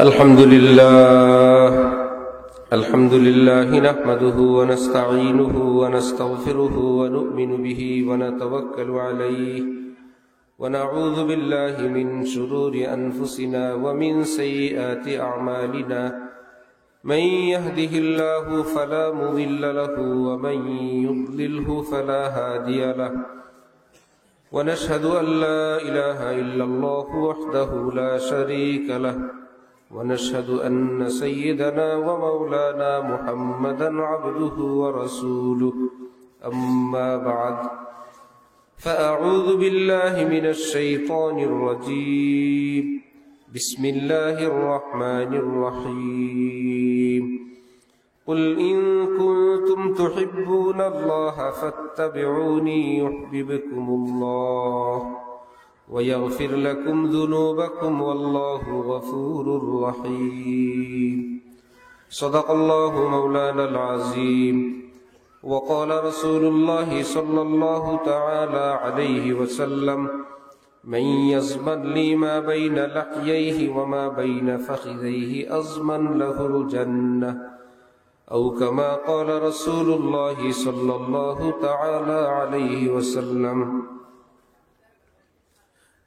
الحمد لله نحمده ونستعينه ونستغفره ونؤمن به ونتوكل عليه ونعوذ بالله من شرور أنفسنا ومن سيئات أعمالنا من يهده الله فلا مضل له ومن يضلله فلا هادي له ونشهد أن لا إله إلا الله وحده لا شريك له ونشهد أن سيدنا ومولانا محمدا عبده ورسوله أما بعد فأعوذ بالله من الشيطان الرجيم بسم الله الرحمن الرحيم قل إن كنتم تحبون الله فاتبعوني يحببكم الله ويغفر لكم ذنوبكم والله غفور رحيم صدق الله مولانا العظيم وقال رسول الله صلى الله تعالى عليه وسلم من يضمن لي ما بين لحييه وما بين فخذيه أضمن له الجنة أو كما قال رسول الله صلى الله تعالى عليه وسلم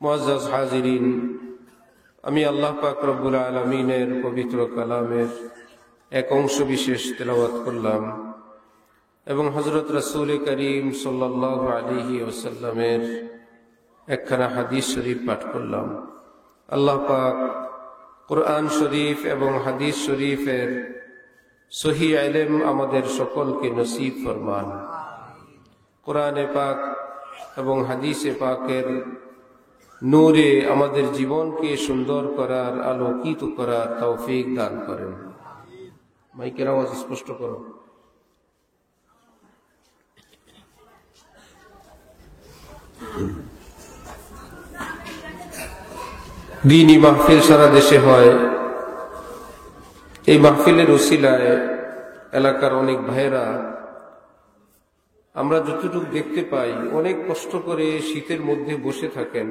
মুআজ্জাজ হাজিরিন, আমি আল্লাহ পাক রব্বুল আলামিনের পবিত্র কালামের এক অংশ বিশেষ তেলাওয়াত করলাম এবং হযরত রাসূল করিম সাল্লাল্লাহু আলাইহি ওয়াসাল্লামের একখানা হাদিস শরীফ পাঠ করলাম। আল্লাহ পাক কুরআন শরীফ এবং হাদিস শরীফের সহিহ ইলম আমাদের সকলকে নসিব ফরমান। কোরআনে পাক এবং হাদিসে পাকের নূরে আমাদের জীবনকে সুন্দর করার, আলোকিত করার তৌফিক দান করেন। মাইকের আওয়াজ স্পষ্ট করো। দ্বীনি মাহফিল সারা দেশে হয়। এই মাহফিলের উসিলায় এলাকার অনেক ভাইয়েরা, আমরা যতটুকু দেখতে পাই, অনেক কষ্ট করে শীতের মধ্যে বসে থাকেন।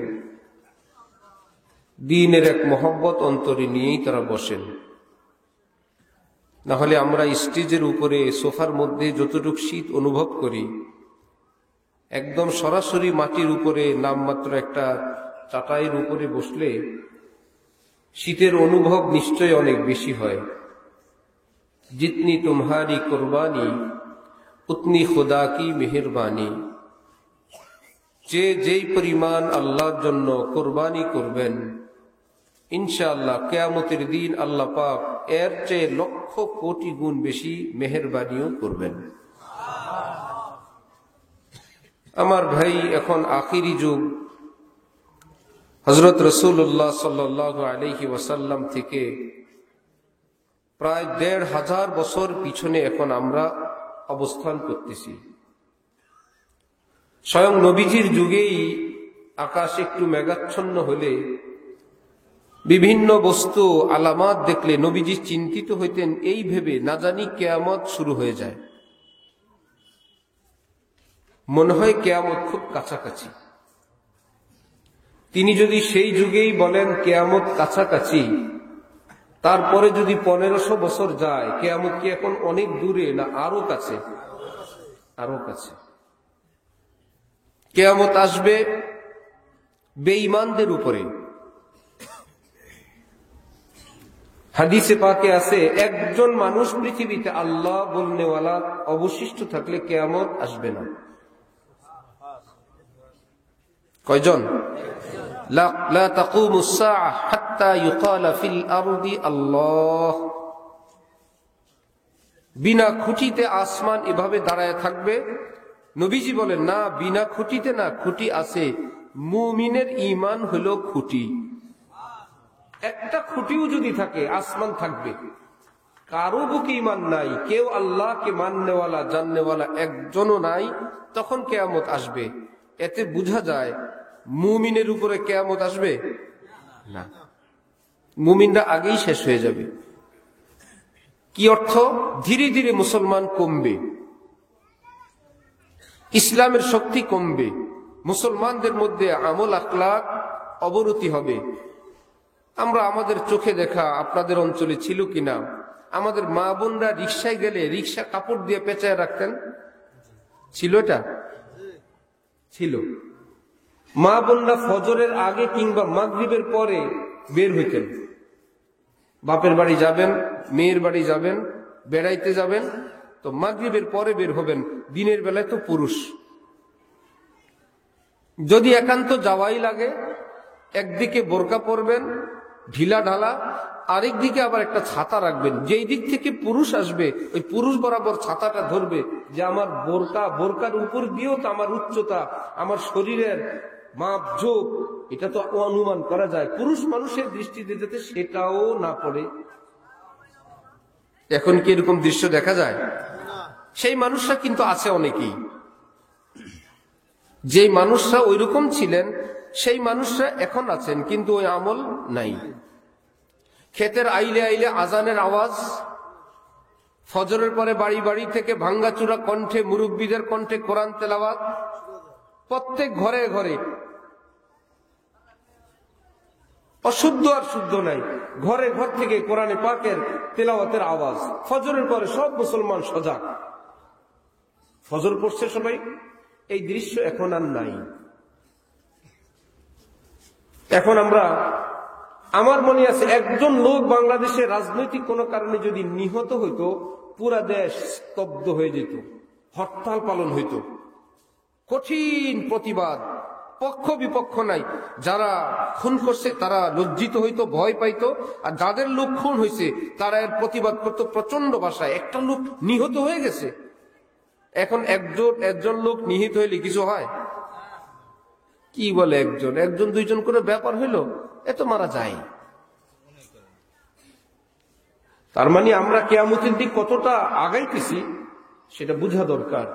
দ্বীনের এক মহব্বত অন্তরে নিয়েই তারা বসেন। না হলে আমরা স্টেজের উপরে সোফার মধ্যে যতটুকু শীত অনুভব করি, একদম সরাসরি মাটির উপরে নামমাত্র একটা চাটাইয়ের উপরে বসলে শীতের অনুভব নিশ্চয় অনেক বেশি হয়। জিতনি তুমহারি কুরবানি উতনি খুদা কি মেহেরবানি। যে যেই পরিমাণ আল্লাহর জন্য কুরবানি করবেন, ইনশাআল্লাহ কিয়ামতের দিন আল্লাহ পাক এর চেয়ে লক্ষ কোটি গুণ বেশি মেহেরবানিও করবেন। আমার ভাই, এখন আখিরি যুগ। হযরত রাসূলুল্লাহ সাল্লাল্লাহু আলাইহি ওয়াসাল্লাম থেকে প্রায় ১৫০০ বছর পিছনে এখন আমরা অবস্থান করতেছি। স্বয়ং নবীজির যুগেই আকাশ একটু মেঘাচ্ছন্ন হলে, বিভিন্ন বস্তু আলামাত দেখলে নবীজি চিন্তিত হইতেন এই ভেবে, না জানি কিয়ামত শুরু হয়ে যায়, মনে হয় কিয়ামত খুব কাছাকাছি। তিনি যদি সেই যুগেই বলেন কিয়ামত কাছাকাছি, তারপরে যদি ১৫০০ বছর যায়, কিয়ামত কি এখন অনেক দূরে না আরো কাছে? আরো কাছে। কিয়ামত আসবে বেঈমানদের উপরে। হাদিসে পাকে আছে, একজন মানুষ পৃথিবীতে আল্লাহ বলনেওয়ালা অবশিষ্ট থাকলে কিয়ামত আসবে না। কয়জন? লা তাকুমুস সাআহ হাত্তা ইউকালা ফিল আরদি আল্লাহ। বিনা খুঁটিতে আসমান এভাবে দাঁড়ায় থাকবে। নবীজি বলেন, না, বিনা খুঁটিতে না, খুঁটি আছে। মুমিনের ঈমান হলো খুঁটি। একটা খুঁটিও যদি থাকে, আসমান থাকবে। কারো বুকে ঈমান নাই, কেউ আল্লাহকে মাননেওয়ালা জাননেওয়ালা একজনও নাই, তখন কিয়ামত আসবে। এতে বোঝা যায় মুমিনের উপরে কিয়ামত আসবে না, মুমিনরা আগেই শেষ হয়ে যাবে। কি অর্থ? ধীরে ধীরে মুসলমান কমবে, ইসলামের শক্তি কমবে, মুসলমানদের মধ্যে আমল আখলাক অবনতি হবে। আমরা আমাদের চোখে দেখা, আপনাদের অঞ্চলে ছিল কিনা, আমাদের মা বোনরা রিক্সায় গেলে রিক্সা কাপড় দিয়ে পেঁচায় রাখতেন, ছিল? এটা ছিল। মা বোনরা ফজরের আগে কিংবা মাগরিবের পরে বের হইতেন। বাপের বাড়ি যাবেন, মেয়ের বাড়ি যাবেন, বেড়াইতে যাবেন, তো মাগরিবের পরে বের হবেন। দিনের বেলায় তো পুরুষ। যদি একান্ত যাওয়াই লাগে, একদিকে বোরকা পরবেন ঢিলা ঢালা, আরেক দিকে আবার একটা ছাতা রাখবেন। যেই দিক থেকে পুরুষ আসবে ওই পুরুষ বরাবর ছাতাটা ধরবে, যে আমার বোরকার উপর দিয়েও তো আমার উচ্চতা, আমার শরীরের মাপ যোগ, এটা তো অনুমান করা যায়। পুরুষ মানুষের দৃষ্টিতে যাতে সেটাও না পড়ে। এখন কি এরকম দৃশ্য দেখা যায়? সেই মানুষরা কিন্তু আছে অনেকেই। যেই মানুষরা ওইরকম ছিলেন সেই মানুষরা এখন আছেন, কিন্তু ওই আমল নাই। ক্ষেতের আইলে আইলে আজানের আওয়াজ, ফজরের পরে বাড়ি বাড়ি থেকে ভাঙ্গাচুরা কণ্ঠে, মুরব্বীদের কণ্ঠে কোরআন তেলাওয়াত, প্রত্যেক ঘরে ঘরে। অশুদ্ধ আর শুদ্ধ নাই, ঘরে ঘর থেকে কোরআনে পাকের তেলাওয়াতের আওয়াজ। ফজরের পরে সব মুসলমান সজাগ, ফজর পড়ছে সবাই। এই দৃশ্য এখন আর নাই। এখন আমার মনে আছে, একজন লোক বাংলাদেশে রাজনৈতিক কোন কারণে যদি নিহত হইতো, পুরা দেশ স্তব্ধ হয়ে যেত, হরতাল পালন হইত, কঠিন প্রতিবাদ, পক্ষ বিপক্ষ নাই। যারা খুন করছে তারা লজ্জিত হইতো, ভয় পাইতো, আর যাদের লোক খুন হয়েছে তারা এর প্রতিবাদ করতো প্রচন্ড ভাষায়। একটা লোক নিহত হয়ে গেছে, এখন একজন লোক নিহত হইলে কিছু হয়? কি বলে, একজন দুইজন করে ব্যাপার হইল, এত মারা যায়। তার মানে আমরা কিয়ামতের দিক কতটা আগাইতেছি সেটা বোঝা দরকার।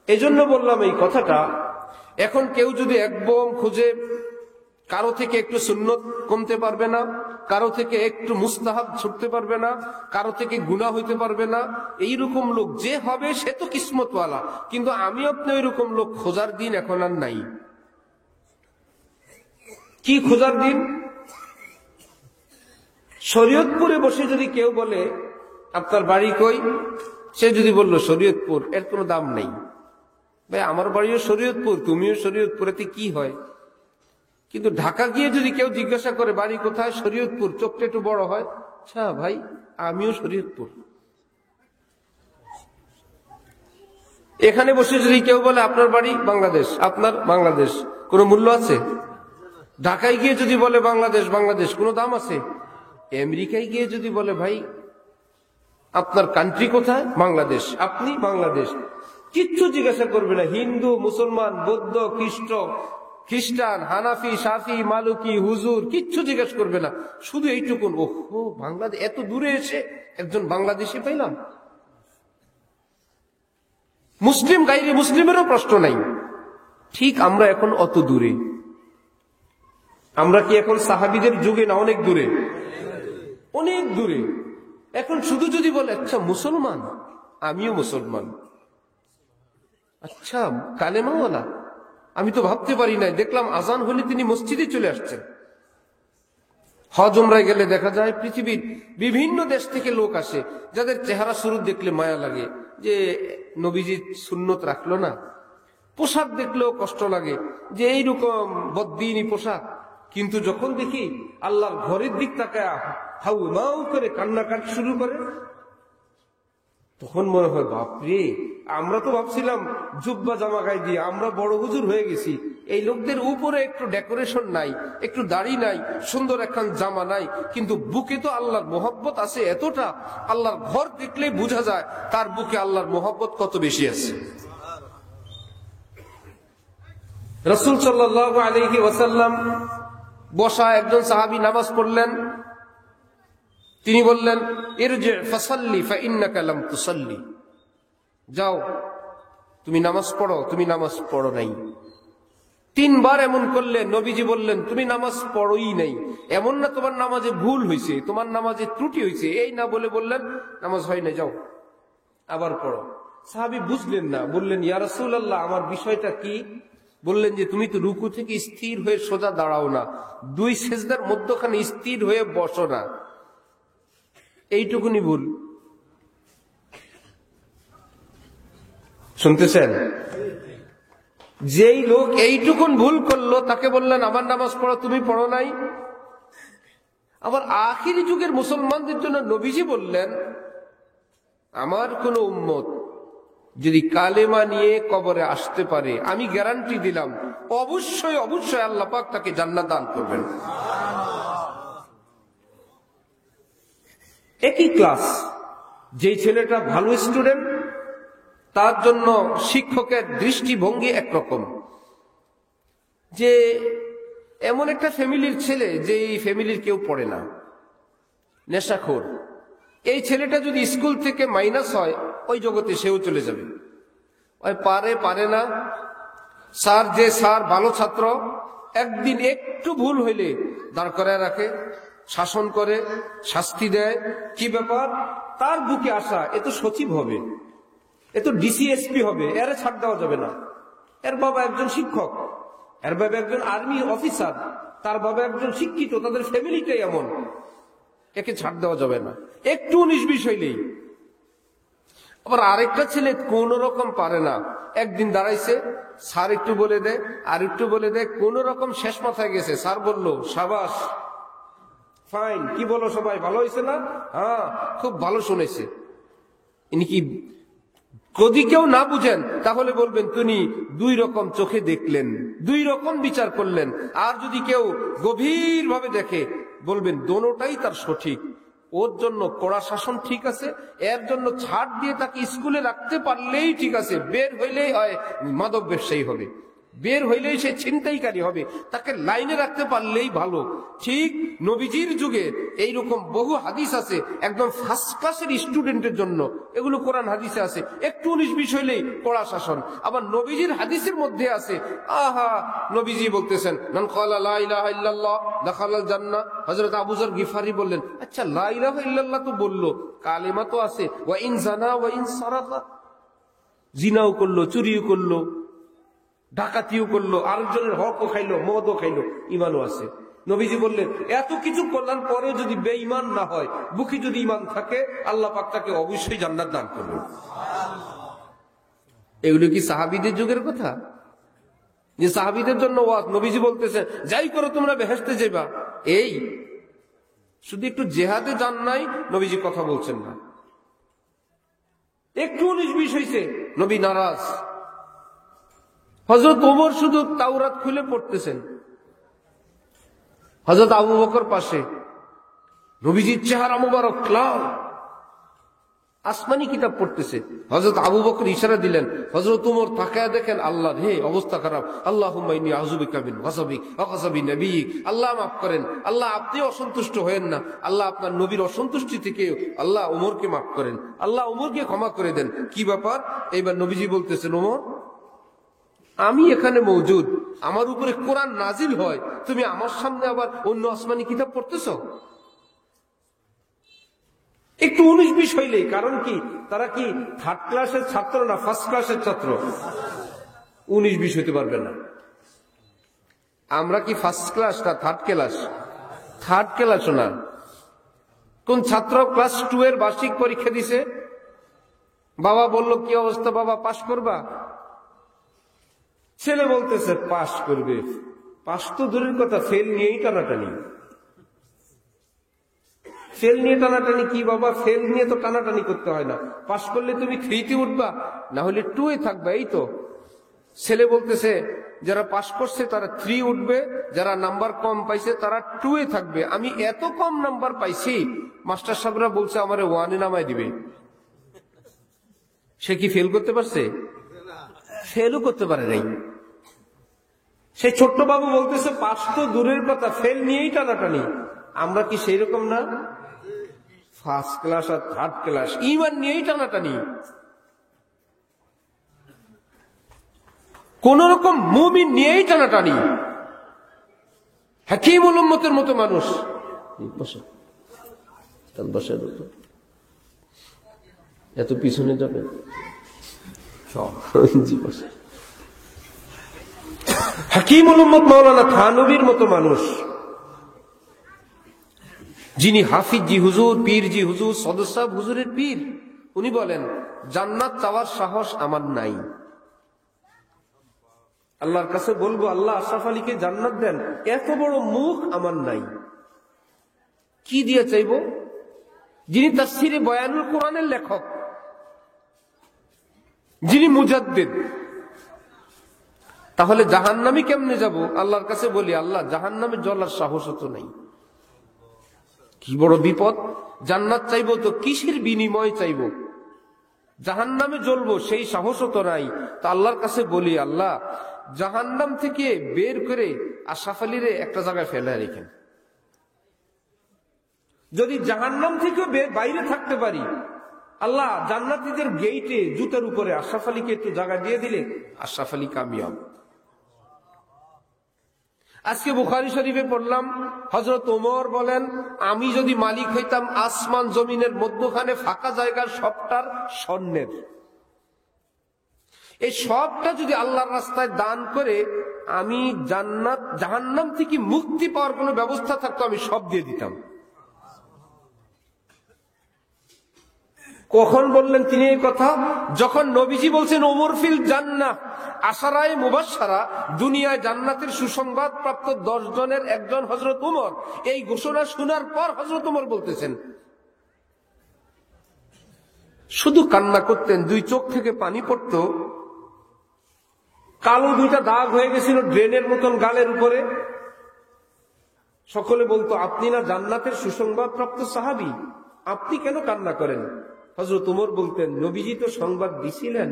এজন্য বললাম এই কথাটা। এখন কেউ যদি এক বোম খুঁজে, কারো থেকে একটু সুন্নত কমতে পারবে না, কারো থেকে একটু মুস্তাহাব ছুটতে পারবে না, কারো থেকে গুনাহ হইতে পারবে না, এইরকম লোক যে হবে সে তো কিসমতওয়ালা। কিন্তু আমি আপনি ওইরকম লোক খোঁজার দিন এখন আর নাই। কি খোঁজার দিন? শরীয়তপুরে বসে যদি কেউ বলে আপনার বাড়ি কই, সে যদি বলল শরীয়তপুর, এর কোনো দাম নেই। ভাই আমার বাড়িও শরীয়তপুর, তুমিও শরীয়তপুরেতে কি হয়? কিন্তু ঢাকা গিয়ে যদি কেউ জিজ্ঞাসা করে বাড়ি কোথায়, শরীয়তপুর, চোখটা একটু বড় হয়, আচ্ছা ভাই আমিও শরীয়তপুর। এখানে বসে যদি কেউ বলে আপনার বাড়ি বাংলাদেশ, আপনার বাংলাদেশ, কোনো মূল্য আছে? ঢাকায় গিয়ে যদি বলে বাংলাদেশ, কোনো দাম আছে? আমেরিকায় গিয়ে যদি বলে ভাই আপনার কান্ট্রি কোথায়, বাংলাদেশ, আপনি বাংলাদেশ, কিচ্ছু জিজ্ঞাসা করবে না। হিন্দু, মুসলমান, বৌদ্ধ, খ্রিস্টান, হানাফি, শাফি, মালুকি, হুজুর, কিচ্ছু জিজ্ঞাসা করবে না। শুধু এইটুকুন, ওহো বাংলাদেশ, এত দূরে এসে একজন বাংলাদেশি পাইলাম। মুসলিম গাইরে মুসলিমেরও প্রশ্ন নাই। ঠিক আমরা এখন অত দূরে। আমরা কি এখন সাহাবীদের যুগে না অনেক দূরে? অনেক দূরে। এখন শুধু যদি বলে আচ্ছা মুসলমান, আমিও মুসলমান, আচ্ছা কালেমাওয়ালা, আমি তো ভাবতে পারি নাই, দেখলাম আজান হলে তিনি মসজিদে চলে আসছেন। হজ উমরায় গেলে দেখা যায় পৃথিবীর বিভিন্ন দেশ থেকে লোক আসে, যাদের চেহারা শুরু দেখলে মায়া লাগে, যে নবীজি সুন্নত রাখলো না। পোশাক দেখলেও কষ্ট লাগে যে এইরকম বদ্দিনী পোশাক। কিন্তু যখন দেখি আল্লাহর ঘরের দিক তাকায় হাউ মাউ করে কান্নাকাটি শুরু করে, তখন মনে হয় বাপরে, আমরা তো ভাবছিলাম জুব্বা জামা গায়ে দিয়ে আমরা বড় হুজুর হয়ে গেছি। এই লোকদের উপরে একটু ডেকোরেশন নাই, একটু দাড়ি নাই, সুন্দর একখান জামা নাই, কিন্তু বুকে তো আল্লাহর মোহব্বত আছে এতটা। আল্লাহর ঘর দেখলেই বোঝা যায় তার বুকে আল্লাহর মোহব্বত কত বেশি আছে। রাসূল সাল্লাল্লাহু আলাইহি ওয়াসাল্লাম বসা, একজন সাহাবী নামাজ পড়লেন। তিনি বললেন ইরজি ফাসাল্লি ফাইন্নাকা লাম তুসাল্লি, যাও তুমি নামাজ পড়ো, তুমি নামাজ পড়ো নাই। তিনবার এমন করলেন। নবীজি বললেন তুমি নামাজ পড়োই নাই, এমন না তোমার নামাজে ভুল হয়েছে, তোমার নামাজে ত্রুটি হয়েছে, এই না বলে বললেন নামাজ হয় না, যাও আবার পড়ো। সাহাবী বুঝলেন না, বললেন ইয়া রাসূলুল্লাহ আমার বিষয়টা কি? বললেন যে তুমি তো রুকু থেকে স্থির হয়ে সোজা দাঁড়াও না, দুই সেজদার মধ্যখানে স্থির হয়ে বসো না, এইটুকুনি ভুল। শুনতেছেন? যেই লোক এইটুকুন ভুল করলো তাকে বললেন আমার নামাজ পড়ো, তুমি পড়ো নাই। আবার আখিরি যুগের মুসলমানদের জন্য নবীজি বললেন আমার কোন উম্মত যদি কালেমা নিয়ে কবরে আসতে পারে আমি গ্যারান্টি দিলাম অবশ্যই অবশ্যই আল্লাহ পাক তাকে জান্নাত দান করবেন। একই ক্লাস, যেই ছেলেটা ভালো স্টুডেন্ট তার জন্য শিক্ষকের দৃষ্টিভঙ্গি একরকম, যে এমন একটা ফ্যামিলির ছেলে যে এই ফ্যামিলির কেউ পড়ে না, নেশাখোর, এই ছেলেটা যদি স্কুল থেকে মাইনাস হয় ওই জগতে সেও চলে যাবে। ওই পারে না, স্যার ভালো ছাত্র, একদিন একটু ভুল হইলে দাঁড় করায় রাখে, শাসন করে, শাস্তি দেয়। কি ব্যাপার? তার বুকে আসা এ তো সচিব হবে, এ তো ডিসিএসপি হবে, এর ছাড় দেওয়া যাবে না। এর বাবা একজন শিক্ষক, এর বাবা একজন আর্মি অফিসার, তার বাবা একজন শিক্ষিত, তাদের ফ্যামিলিটাই এমন, একে ছাড় দেওয়া যাবে না একটু 19-20 হইলেই। আবার আরেকটা ছেলে কোন রকম পারে না, একদিন দাঁড়াইছে, স্যার একটু বলে দেয়, আর একটু বলে দেয়, কোন রকম শেষ মাথায় গেছে, স্যার বলল সাবাস, ফাইন, কি বলো সবাই, ভালো হয়েছে না? হ্যাঁ, খুব ভালো শুনেছে। ইনি কি যদি কেউ না বুঝেন তাহলে বলবেন তিনি দুই রকম চোখে দেখলেন, দুই রকম বিচার করলেন। আর যদি কেউ গভীর ভাবে দেখে বলবেন দোনোটাই তার সঠিক। ওর জন্য কড়া শাসন ঠিক আছে, এর জন্য ছাড় দিয়ে তাকে স্কুলে রাখতে পারলেই ঠিক আছে, বের হইলেই হয় মাদক ব্যবসায়ী হবে, বের হইলেই সে ছিনতাইকারী হবে, তাকে লাইনে রাখতে পারলেই ভালো। ঠিক নবীজির যুগে এইরকম বহু হাদিস আছে একদম ফার্স্ট ক্লাসের স্টুডেন্টের জন্য, এগুলো কোরআন হাদিসে আছে, একটু 19-20 হইলেই কড়া শাসন। আবার নবীজির হাদিসের মধ্যে আছে, নবীজি বলতেছেন মান ক্বালা লা ইলাহা ইল্লাল্লাহ দাখালাল জান্নাহ। হযরত আবু যর গিফারি বললেন আচ্ছা লা ইলাহা ইল্লাল্লাহ তো বললো, কালেমা তো আছে, ওয়া ইন জানা ওয়া ইন সারাকা, জিনাও করলো, চুরিও করলো, ডাকাতিও করলো, আরেকজনের হকও খাইলো, মদও খাইলো, ইমানও আছে। নবীজি বললেন এত কিছু করলাম পরে যদি বেঈমান না হয়, বুকে যদি ইমান থাকে, আল্লাহ পাক তাকে অবশ্যই জান্নাত দান করবেন। এগুলো কি সাহাবীদের যুগের কথা? যে সাহাবীদের জন্য ওয়াজ, নবীজি বলতেছেন যাই করো তোমরা বেহেশতে যাইবা, এই শুধু একটু জেহাদে যান নাই, নবীজি কথা বলছেন না। একটু 19-20 হয়েছে, নবী নারাজ। হযরত ওমর শুধু তাওরাত খুলে পড়তেছেন, হযরত আবু বকর পাশে, নবীজির চেহারা মুবারক লাল, আসমানি কিতাব পড়তেছে। হযরত আবু বকর ইশারা দিলেন, হযরত ওমর তাকায় দেখেন, আল্লাহ হে অবস্থা খারাপ, আল্লাহুম্মা ইন্নী আউযু বিকা মিন গাযাবিক ওয়া গাযাবি নবিয়িক, আল্লাহ মাফ করেন, আল্লাহ আপনি অসন্তুষ্ট হয়েন না, আল্লাহ আপনার নবীর অসন্তুষ্টি থেকে আল্লাহ ওমরকে মাফ করেন, আল্লাহ ওমরকে ক্ষমা করে দেন। কি ব্যাপার? এইবার নবীজি বলতেছেন ওমর আমি এখানে মওজুদ, আমার উপরে কোরআন নাজিল হয়, তুমি আমার সামনে আবার অন্য আসমানি কিতাব পড়তেছ? একটু 19-20 হইলে, কারণ কি তারা কি থার্ড ক্লাসের ছাত্র না ফার্স্ট ক্লাসের ছাত্র? 19-20 হইতে পারবে না। আমরা কি ফার্স্ট ক্লাস না থার্ড ক্লাস? থার্ড ক্লাসও না। কোন ছাত্র ক্লাস 2 এর বার্ষিক পরীক্ষা দিছে, বাবা বলল কি অবস্থা বাবা, পাশ করবা? ছেলে বলতেছে পাশ করবে। পাশ তো দূরের কথা, ফেল নিয়েই টানাটানি। ফেল নিয়ে টানাটানি কি বাবা? ফেল নিয়ে তো টানাটানি করতে হয় না, পাশ করলে তুমি 3-তে উঠবা, না হলে 2-এ থাকবা, এই তো। ছেলে বলতেছে যারা পাশ করছে তারা 3 উঠবে, যারা নাম্বার কম পাইছে তারা 2-এ থাকবে। আমি এত কম নাম্বার পাইছি, মাস্টার সাহেবরা বলছে আমারে 1-এ নামায় দিবে। সে কি ফেল করতে পারছে? ফেলও করতে পারে নাই। সেই ছোট্ট বাবু বলতেছে পাশ তো দূরের কথা, ফেল নিয়েই টানাটানি। আমরা কি সেই রকম না? ফার্স্ট ক্লাস আর থার্ড ক্লাস, ইমান নিয়েই টানাটানি। কোন রকম মুমিন নিয়েই টানাটানি। হাকিমুল উম্মতের মতো মানুষ। এত পিছনে যাবে জি বসে। হাকিমুল উম্মত মাওলানা থানবীর মতো মানুষ, যিনি হাফিজি হুজুর, পীরজি হুজুর, সদস্য হুজুরের পীর, উনি বলেন জান্নাত চাওয়ার সাহস আমার নাই। আল্লাহর কাছে বলবো আল্লাহ আশরাফ আলীকে জান্নাত দেন, এত বড় মুখ আমার নাই। কি দিয়ে চাইব? যিনি তাফসীরে বয়ানুল কোরআনের লেখক, যিনি মুজাদ্দিদ, তাহলে জাহান্নামে কেমনে যাব? আল্লাহর কাছে বলি আল্লাহ জাহান্নামে জ্বলার সাহসও তো নাই। কি বড় বিপদ! জান্নাত চাইবো তো কিসের বিনিময় চাইবো? জাহান্নামে জ্বলবো সেই সাহসও তো নাই। তো আল্লাহর কাছে বলি আল্লাহ জাহান্নাম থেকে বের করে আশরাফ আলীরে একটা জায়গায় ফেলে রেখেন। যদি জাহান্নাম থেকে বাইরে থাকতে পারি, আল্লাহ জান্নাতীদের গেইটে জুতার উপরে আশরাফ আলীকে একটু জায়গা দিয়ে দিলে আশরাফ আলী কামিয়াব। আজকে বুখারী শরীফে পড়লাম হযরত ওমর বলেন, আমি যদি মালিক হইতাম আসমান জমিনের মধ্যখানে ফাঁকা জায়গার সবটার স্বর্ণের, এই সবটা যদি আল্লাহর রাস্তায় দান করে আমি জান্নাত জাহান্নাম থেকে মুক্তি পাওয়ার কোনো ব্যবস্থা থাকতো আমি সব দিয়ে দিতাম। কখন বললেন তিনি এই কথা? যখন নবীজি বলছেন ওমর ফিল জান্নাহ, আশারায়ে মুবাশশারা, দুনিয়ায় জান্নাতের সুসংবাদ প্রাপ্ত 10 জনের একজন হযরত ওমর। এই ঘোষণা শোনার পর হযরত ওমর বলতেছেন, শুধু কান্না করতেন, 2 চোখ থেকে পানি পড়তো, কালো 2টা দাগ হয়ে গেছিল ড্রেনের মতন গালের উপরে। সকলে বলতো আপনি না জান্নাতের সুসংবাদ প্রাপ্ত সাহাবী, আপনি কেন কান্না করেন? হযরত ওমর বলতেন, নবীজি তো সংবাদ দিছিলেন,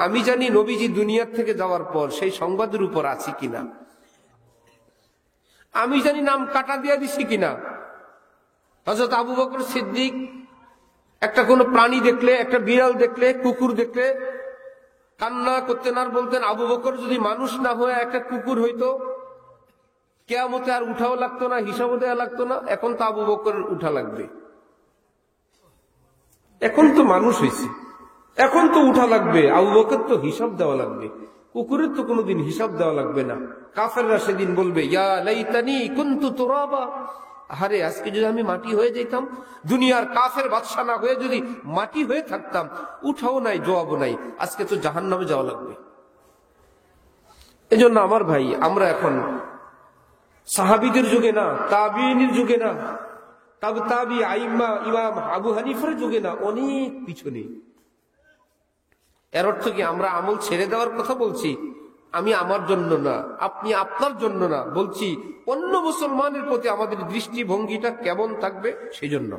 আমি জানি নবীজি দুনিয়ার থেকে যাওয়ার পর সেই সংবাদের উপর আছি কিনা, আমি জানি নাম কাটা দিয়া দিছি কিনা। হযরত আবু বকর সিদ্দিক একটা কোনো প্রাণী দেখলে, একটা বিড়াল দেখলে, কুকুর দেখলে কান্না করতেন আর বলতেন, আবু বকর যদি মানুষ না হয়ে একটা কুকুর হইতো, কিয়ামতে আর উঠাও লাগতো না, হিসাবও দেওয়া লাগতো না। এখন তো আবু বকর উঠা লাগবে, এখন তো মানুষ হয়েছে, এখন তো উঠা লাগবে। আবু বকর তো হিসাব দেওয়া লাগবে, কুকুরের তো কোনোদিন হিসাব দেওয়া লাগবে না। কাফেররা সেদিন বলবে, ইয়া লাইতানি কুনতু তুরাবা, আরে আজকে যদি আমি মাটি হয়ে যেতাম, দুনিয়ার কাফের বাদশা না হয়ে যদি মাটি হয়ে থাকতাম, উঠাও নাই, জবাবও নাই, আজকে তো জাহান্নামে যাওয়া লাগবে। এজন্য আমার ভাই, আমরা এখন সাহাবীদের যুগে না, তাবিঈনের যুগে না, তাবি আইম্মা ইমাম আবু হানিফার যুগে না, অনেক পিছনে। এর অর্থ কি আমরা আমল ছেড়ে দেওয়ার কথা বলছি? আমি আমার জন্য না, আপনি আপনার জন্য না, বলছি অন্য মুসলমানের প্রতি আমাদের দৃষ্টিভঙ্গিটা কেমন থাকবে সেই জন্য।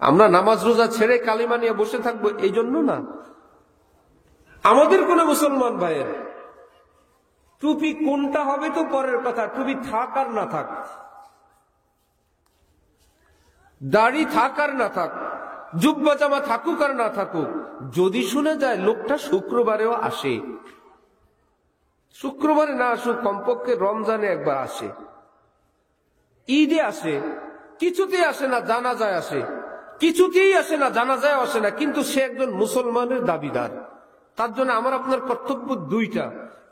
আমরা নামাজ রোজা ছেড়ে কালিমা নিয়ে বসে থাকবো এই জন্য না। আমাদের কোন মুসলমান ভাইয়ের টুপি কোনটা হবে তো পরের কথা, টুপি থাক আর না থাক, দাড়ি থাক আর না থাক, জুব্বা জামা থাকুক আর না থাকুক, যদি শুনে যায় লোকটা শুক্রবারেও আসে, শুক্রবারে না আসুক কমপক্ষে রমজানে একবার আসে, ঈদে আসে, কিছুতেই আসে না জানাজায় আসে, কিছুতেই আসে না জানাজায় আসে না, কিন্তু সে একজন মুসলমানের দাবিদার। তার জন্য আমার আপনার কর্তব্য 2টা।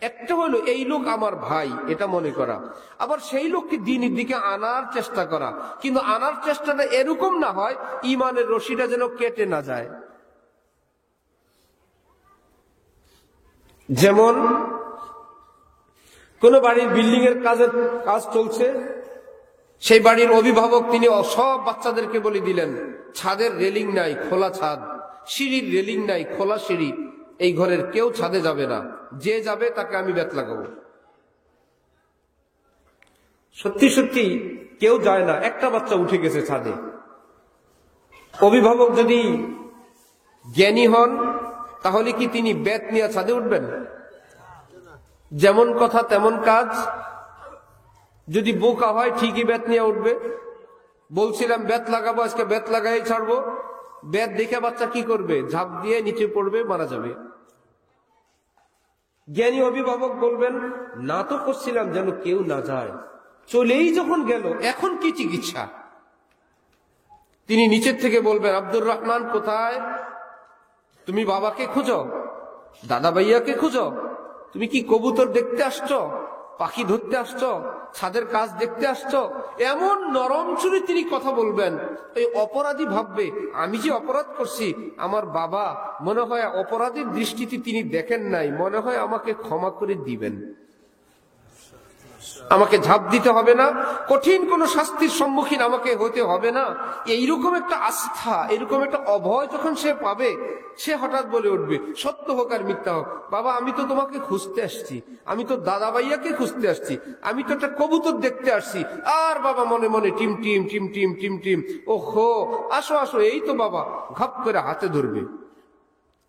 একটা হলো এই লোক আমার ভাই এটা মনে করা, আবার সেই লোককে দ্বীনের দিকে আনার চেষ্টা করা, কিন্তু আনার চেষ্টাটা এরকম না হয় ঈমানের রশিটা যেন কেটে না যায়। যেমন কোন বাড়ির বিল্ডিং এর কাজ চলছে, সেই বাড়ির অভিভাবক তিনি সব বাচ্চাদেরকে বলে দিলেন, ছাদের রেলিং নাই, খোলা ছাদ, সিঁড়ির রেলিং নাই, খোলা সিঁড়ি, এই ঘরের কেউ ছাদে যাবে না, যে যাবে তাকে আমি বেত লাগাবো। সত্যি সত্যি কেউ যায় না, একটা বাচ্চা উঠে গেছে ছাদে। অভিভাবক যদি জ্ঞানী হন তাহলে কি তিনি বেত নিয়ে ছাদে উঠবেন? যেমন কথা তেমন কাজ। যদি বোকা হয় ঠিকই বেত নিয়ে উঠবে। বলছিলাম বেত লাগাবো, আজকে বেত লাগাই ছাড়বো, বেত দেখে বাচ্চা কি করবে? ঝাঁপ দিয়ে নিচে পড়বে, মারা যাবে। জ্ঞানী অভিভাবক বলবেন, না তো করছিলাম যেন কেউ না যায়, চলেই যখন গেল এখন কি চিকিৎসা? তিনি নিচের থেকে বলবেন, আব্দুর রহমান কোথায়? তুমি বাবাকে খুঁজো, দাদা ভাইয়াকে খুঁজো, তুমি কি কবুতর দেখতে আসছো, পাখি ধরতে আসছো, ছাদের কাজ দেখতে আসছো? এমন নরম সুরে তিনি কথা বলবেন, এই অপরাধী ভাববে আমি যে অপরাধ করছি, আমার বাবা মনে হয় অপরাধীর দৃষ্টিতে তিনি দেখেন নাই, মনে হয় আমাকে ক্ষমা করে দিবেন, আমাকে ঝাঁপ দিতে হবে না, কঠিন কোন শাস্তির সম্মুখীন আমাকে হতে হবে না। এইরকম একটা আস্থা, এরকম একটা অভয় যখন সে পাবে, সে হঠাৎ বলে উঠবে, সত্য হোক আর মিথ্যা হোক, বাবা আমি তো তোমাকে খুঁজতে আসছি, আমি তো দাদা ভাইয়াকে খুঁজতে আসছি, আমি তো একটা কবুতর দেখতে আসছি। আর বাবা মনে মনে team team team team team team, ওহো আসো আসো, এই তো বাবা, ঘপ করে হাতে ধরবে।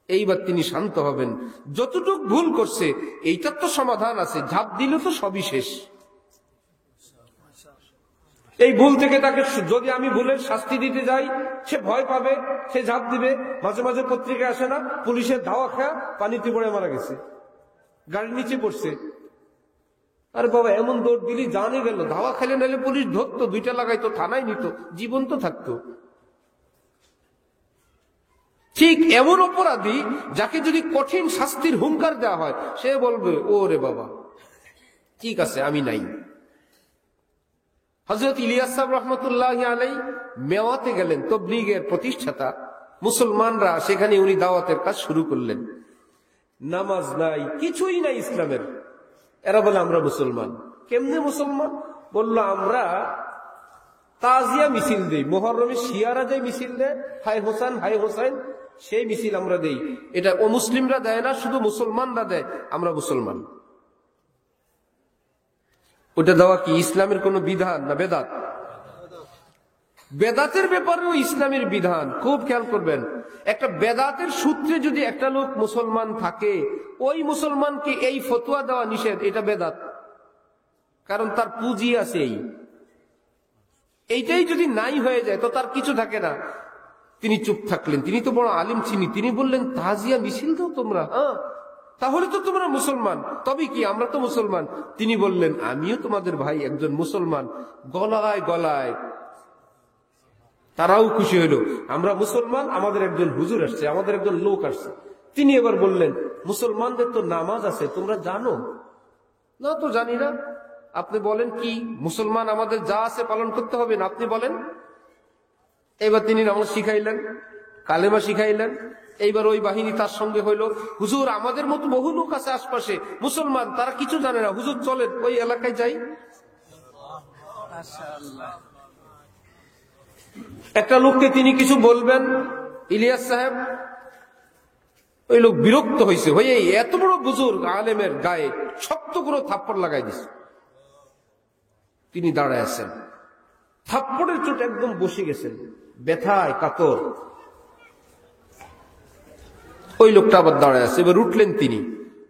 এইবার তিনি শান্ত হবেন, যতটুক ভুল করছে এইটার তো সমাধান আছে, ঝাঁপ দিলে তো সবই শেষ। এই ভুল থেকে তাকে যদি আমি ভুলের শাস্তি দিতে যাই, সে ভয় পাবে, সে ঝাঁপ দিবে। মাঝে মাঝে পত্রিকায় আসে না, পুলিশের ধাওয়া খায়া পানিতে পড়ে মারা গেছে, গাড়ির নিচে পড়ছে। আরে বাবা এমন দৌড় দিলি জানে গেল, ধাওয়া খেলে নাহলে পুলিশ ধরতো, দুইটা লাগাইতো, থানায় নিত, জীবন তো থাকতো। ঠিক এমন অপরাধী যাকে যদি কঠিন শাস্তির হুঙ্কার দেওয়া হয়, সে বলবে ও রে বাবা ঠিক আছে আমি নাই। হযরত ইলিয়াস সাহেব রহমতুল্লাহি আলাইহি মেওয়াতে গেলেন, তাবলীগের প্রতিষ্ঠাতা, মুসলমানরা সেখানে উনি দাওয়াতের কাজ শুরু করলেন। নামাজ নাই, কিছুই নাই ইসলামের। এরা বলে আমরা মুসলমান। কেমনে মুসলমান? বলল আমরা তাজিয়া মিছিল দেই, মুহররমে শিয়ারা যে মিছিল দেয়, হাই হোসেন হাই হোসেন, সেই মিছিল আমরা দেই। এটা ও মুসলিমরা দেয় না, শুধু মুসলমানরা দেয়, আমরা মুসলমান। ওটা দেওয়া কি ইসলামের কোন বিধান না বেদাত? বেদাতের ব্যাপারেও ইসলামের বিধান, খুব খেয়াল করবেন। একটা বেদাতের সূত্রে যদি একটা লোক মুসলমান থাকে, ওই মুসলমানকে এই ফতোয়া দেওয়া নিষেধ, এটা বেদাত, কারণ তার পুঁজি আছে। এইটাই যদি নাই হয়ে যায় তো তার কিছু থাকে না। তিনি চুপ থাকলেন, তিনি তো বড় আলিম ছিলেন। তিনি বললেন তাজিয়া মিছিল দাও তোমরা, হ্যাঁ তাহলে তো তোমরা মুসলমান। তবে কি আমরা তো মুসলমান। তিনি বললেন আমিও তোমাদের ভাই একজন মুসলমান। গলায় গলায় তারাও খুশি হইল, আমরা মুসলমান, আমাদের একজন হুজুর আসছে, আমাদের একজন লোক আসছে। তিনি এবার বললেন মুসলমানদের তো নামাজ আছে, তোমরা জানো না? তো জানি না। আপনি বলেন কি মুসলমান আমাদের যা আছে পালন করতে হবে না, আপনি বলেন। এবার তিনি নামাজ শিখাইলেন, কালেমা শিখাইলেন। এইবার ওই বাহিনী তার সঙ্গে হইল, হুজুর আমাদের মতো বহু লোক আছে আশপাশে মুসলমান, তারা কিছু জানে না, হুজুর চলেন ওই এলাকায় যাই। একটা লোককে তিনি কিছু বলবেন, ইলিয়াস সাহেব, ওই লোক বিরক্ত হয়েছে, হয়ে এত বড় বুজুর্গ আলেমের গায়ে শক্ত করে থাপ্পড় লাগাই দিছে। তিনি দাঁড়ায় আছেন, থাপ্পড়ের চোট একদম বসে গেছেন, ব্যথায় কাতর। ওই লোকটা আবার দাঁড়ায় আছে। এবার উঠলেন তিনি,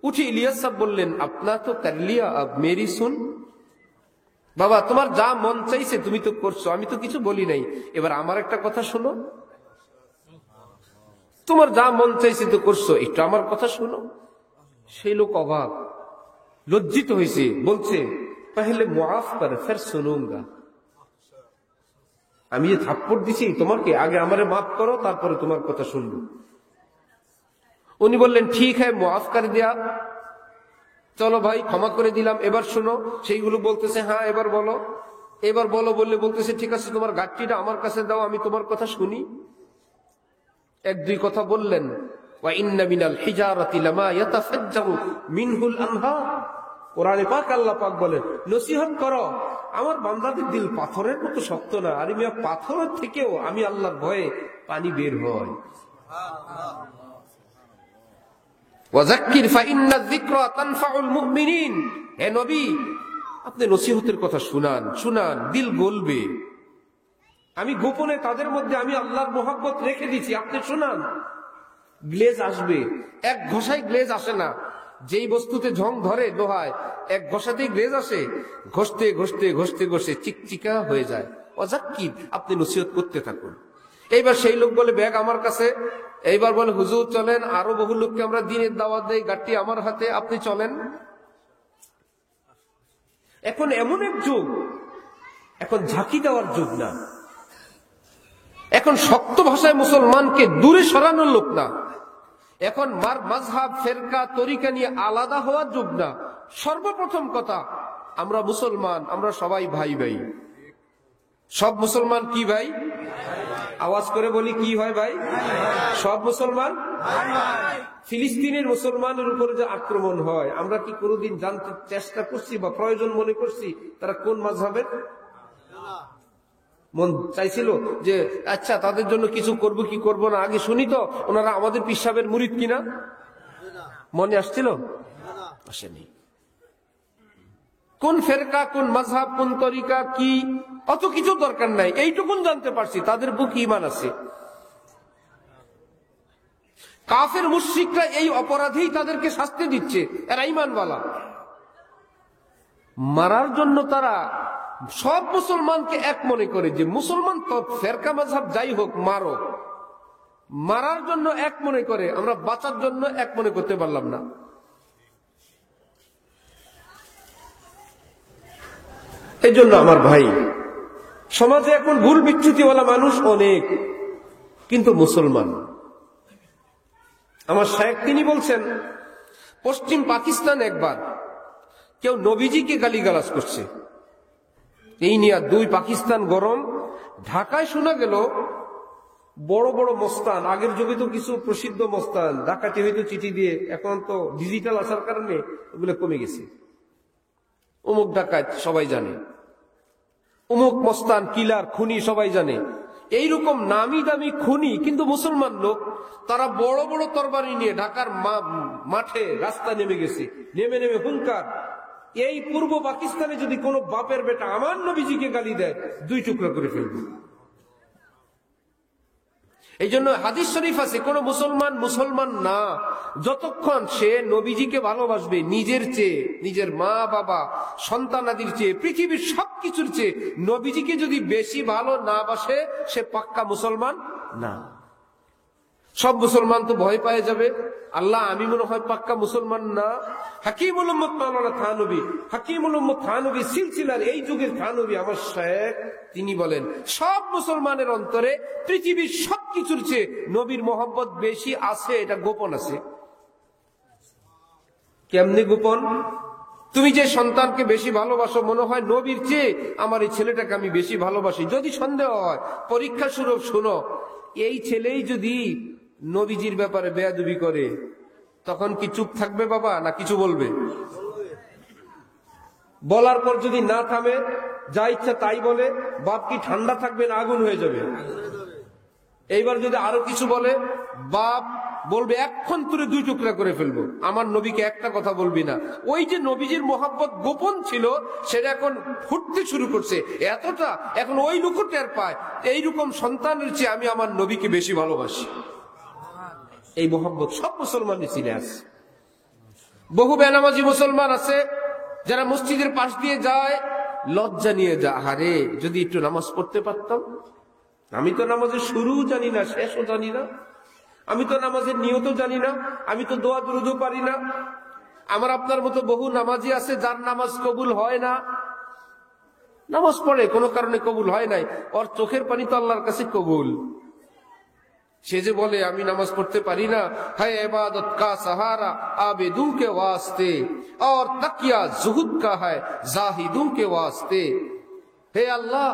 উঠে ইলিয়াস সাহেব বললেন আপনার তো কারলিয়া আব মেরি শুন, বাবা তোমার যা মন চাইছে তুমি তো করছো, আমি তো কিছু বলি নাই, এবার আমার একটা কথা শোনো। তোমার যা মন চাইছে তো করছো, একটু আমার কথা শোনো। সেই লোক অবাক, লজ্জিত হয়েছে, বলছে পহলে মাফ কর ফির শুনুঙ্গা। আমি যে থাপ্পড় দিছি তোমাকে, আগে আমারে মাফ করো, তারপরে তোমার কথা শুনবো। উনি বললেন ঠিক হ্যাঁ মাফ করে দেয়া, চলো ভাই ক্ষমা করে দিলাম, এবার শোনো। সেইগুলো বলতেছে হ্যাঁ এবার বলো, এবার বলো বললে বলতেছে ঠিক আছে তোমার গাঠটিটা আমার কাছে দাও, আমি তোমার কথা শুনি। এক দুই কথা বললেন, ওয়া ইন্না মিনাল হিজারাতি লামা ইয়াতাফাজ্জারু মিনহুল আনহার। কোরআনে পাক আল্লাহ পাক বলেন নসিহত করো, আমার বান্দাদের দিল পাথরের মতো শক্ত না, আর মিয়া পাথরের থেকেও আমি আল্লাহর ভয়ে পানি বের হয়। ওয়াযাক্কির ফাইন্না যিকরা তানফাউল মুমিনিন। হে নবী আপনি নসিহতের কথা শুনান, শুনান, দিল গলবে। আমি গোপনে তাদের মধ্যে আমি আল্লাহর মহব্বত রেখে দিয়েছি, আপনি শুনান। গ্লেজ আসবে, এক ঘষায় গ্লেজ আসে না। যেই বস্তুতে ঝং ধরে লোহায়, এক ঘষাতেই গ্লেজ আসে। ঘষতে ঘষতে ঘষতে ঘষতে চিকচিকা হয়ে যায়। ওয়াযাক্কির, আপনি নসিহত করতে থাকুন। এইবার সেই লোক বলে ব্যাগ আমার কাছে। এইবার বলে হুজুর চলেন, আরো বহু লোককে আমরা দিনের দাওয়াত দেই, গাড়ি আমার হাতে, আপনি চলেন। এখন এমন এক যুগ, এখন ঝাঁকি দেওয়ার যুগ না, এখন শক্ত ভাষায় মুসলমানকে দূরে সরানোর লোক না, এখন মাযহাব, ফেরকা, তরিকা নিয়ে আলাদা হওয়ার যুগ না। সর্বপ্রথম কথা, আমরা মুসলমান, আমরা সবাই ভাই ভাই। সব মুসলমান কি ভাই? আওয়াজ করে বলি, কি হয় ভাই? সব মুসলমান। ফিলিস্তিনের মুসলমানের উপরে যে আক্রমণ হয়, আমরা কি কোনোদিন জানতে চেষ্টা করছি বা প্রয়োজন মনে করছি তারা কোন মাযহাবের? মন চাইছিল যে আচ্ছা তাদের জন্য কিছু করব কি করব না, আগে শুনি তো ওনারা আমাদের পীর সাহেবের মুরিদ কিনা? মনে আসছিল? আসেনি। কোন ফেরকা, কোন মাযহাব, কোন তরিকা কি, অত কিছু দরকার নাই। এইটুকুন জানতে পারছি তাদের বুকে ঈমান আছে। কাফের মুশরিকরা এই অপরাধেই তাদেরকে শাস্তি দিচ্ছে, এরা ঈমানওয়ালা। মারার জন্য তারা সব মুসলমানকে এক মনে করে যে মুসলমান তো ফেরকা মাযহাব যাই হোক মারো, মারার জন্য এক মনে করে। আমরা বাঁচার জন্য এক মনে করতে পারলাম না। এই জন্য আমার ভাই, সমাজে এখন ভুল বিচ্যুতিওয়ালা মানুষ অনেক, কিন্তু মুসলমান। আমার শায়েখ তিনি বলছেন, পশ্চিম পাকিস্তান একবার কেউ নবীজিকে গালিগালাজ করছে, এই নিয়ে দুই পাকিস্তান গরম। ঢাকায় শোনা গেল বড় বড় মস্তান, আগের যুগে তো কিছু প্রসিদ্ধ মস্তান ডাকাতি হয়তো চিঠি দিয়ে, এখন তো ডিজিটাল আসার কারণে ওগুলো কমে গেছে। অমুক ডাকাত সবাই জানে, অমুক মস্তান, কিলার, খুনি সবাই জানে। এইরকম নামি দামি খুনি কিন্তু মুসলমান লোক, তারা বড় বড় তরবারি নিয়ে ঢাকার মাঠে রাস্তা নেমে গেছে। নেমে নেমে হুঙ্কার, এই পূর্ব পাকিস্তানে যদি কোনো বাপের বেটা আমার নবীজিকে গালি দেয়, দুই টুকরা করে ফেলবে। এই জন্য হাদিস শরীফ আছে, কোন মুসলমান মুসলমান না যতক্ষণ সে নবীজিকে ভালোবাসবে নিজের চেয়ে, নিজের মা বাবা সন্তানাদির চেয়ে, পৃথিবীর সবকিছুর চেয়ে নবীজিকে যদি বেশি ভালো না বাসে, সে পাক্কা মুসলমান না। সব মুসলমান তো ভয় পেয়ে যাবে, আল্লাহ আমি মনে হয় পাক্কা মুসলমান না। হাকিমুল উম্মত মাওলানা থানভী, হাকিমুল উম্মত থানভী সিলসিলার এই যুগের থানভী আমার শায়েখ, তিনি বলেন সব মুসলমানের অন্তরে পৃথিবীর সবকিছুর চেয়ে নবীর মোহাম্মত বেশি আছে, এটা গোপন আছে। কেমনি গোপন? তুমি যে সন্তানকে বেশি ভালোবাসো, মনে হয় নবীর চেয়ে আমার এই ছেলেটাকে আমি বেশি ভালোবাসি। যদি সন্দেহ হয়, পরীক্ষা স্বরূপ শুনো, এই ছেলেই যদি নবীজির ব্যাপারে বেয়াদবি করে, তখন কি চুপ থাকবে বাবা, না কিছু বলবে? বলার পর যদি না থামে, যা ইচ্ছা তাই বলে, বাপ কি ঠান্ডা থাকবে না আগুন হয়ে যাবে? এইবার যদি আরো কিছু বলে, বাপ বলবে এক্ষণ তুলে দুই টুকরা করে ফেলবো, আমার নবীকে একটা কথা বলবি না। ওই যে নবীজির মোহাব্বত গোপন ছিল, সেটা এখন ফুটতে শুরু করছে এতটা, এখন ওই লোক টের পায় এইরকম সন্তানের চেয়ে আমি আমার নবীকে বেশি ভালোবাসি। এই মোহাম্মত সব মুসলমানের চিনে আছে। বহু বেনামাজি মুসলমান আছে যারা মসজিদের পাশ দিয়ে যায়, লজ্জা নিয়ে যায়, আরে যদি একটু নামাজ পড়তে পারতাম, আমি তো নামাজের শুরুও জানি না, শেষও জানি না, আমি তো নামাজের নিয়তও জানি না, আমি তো দোয়া দুরুদও পারি না। আমার আপনার মতো বহু নামাজি আছে যার নামাজ কবুল হয় না। নামাজ পড়ে, কোনো কারণে কবুল হয় নাই, ওর চোখের পানি তো আল্লাহর কাছে কবুল। সে যে বলে আমি নামাজ পড়তে পারি না, है इबादत का सहारा आबिदों के वास्ते और तकिया जुहुद का है जाहिदों के वास्ते। হে আল্লাহ,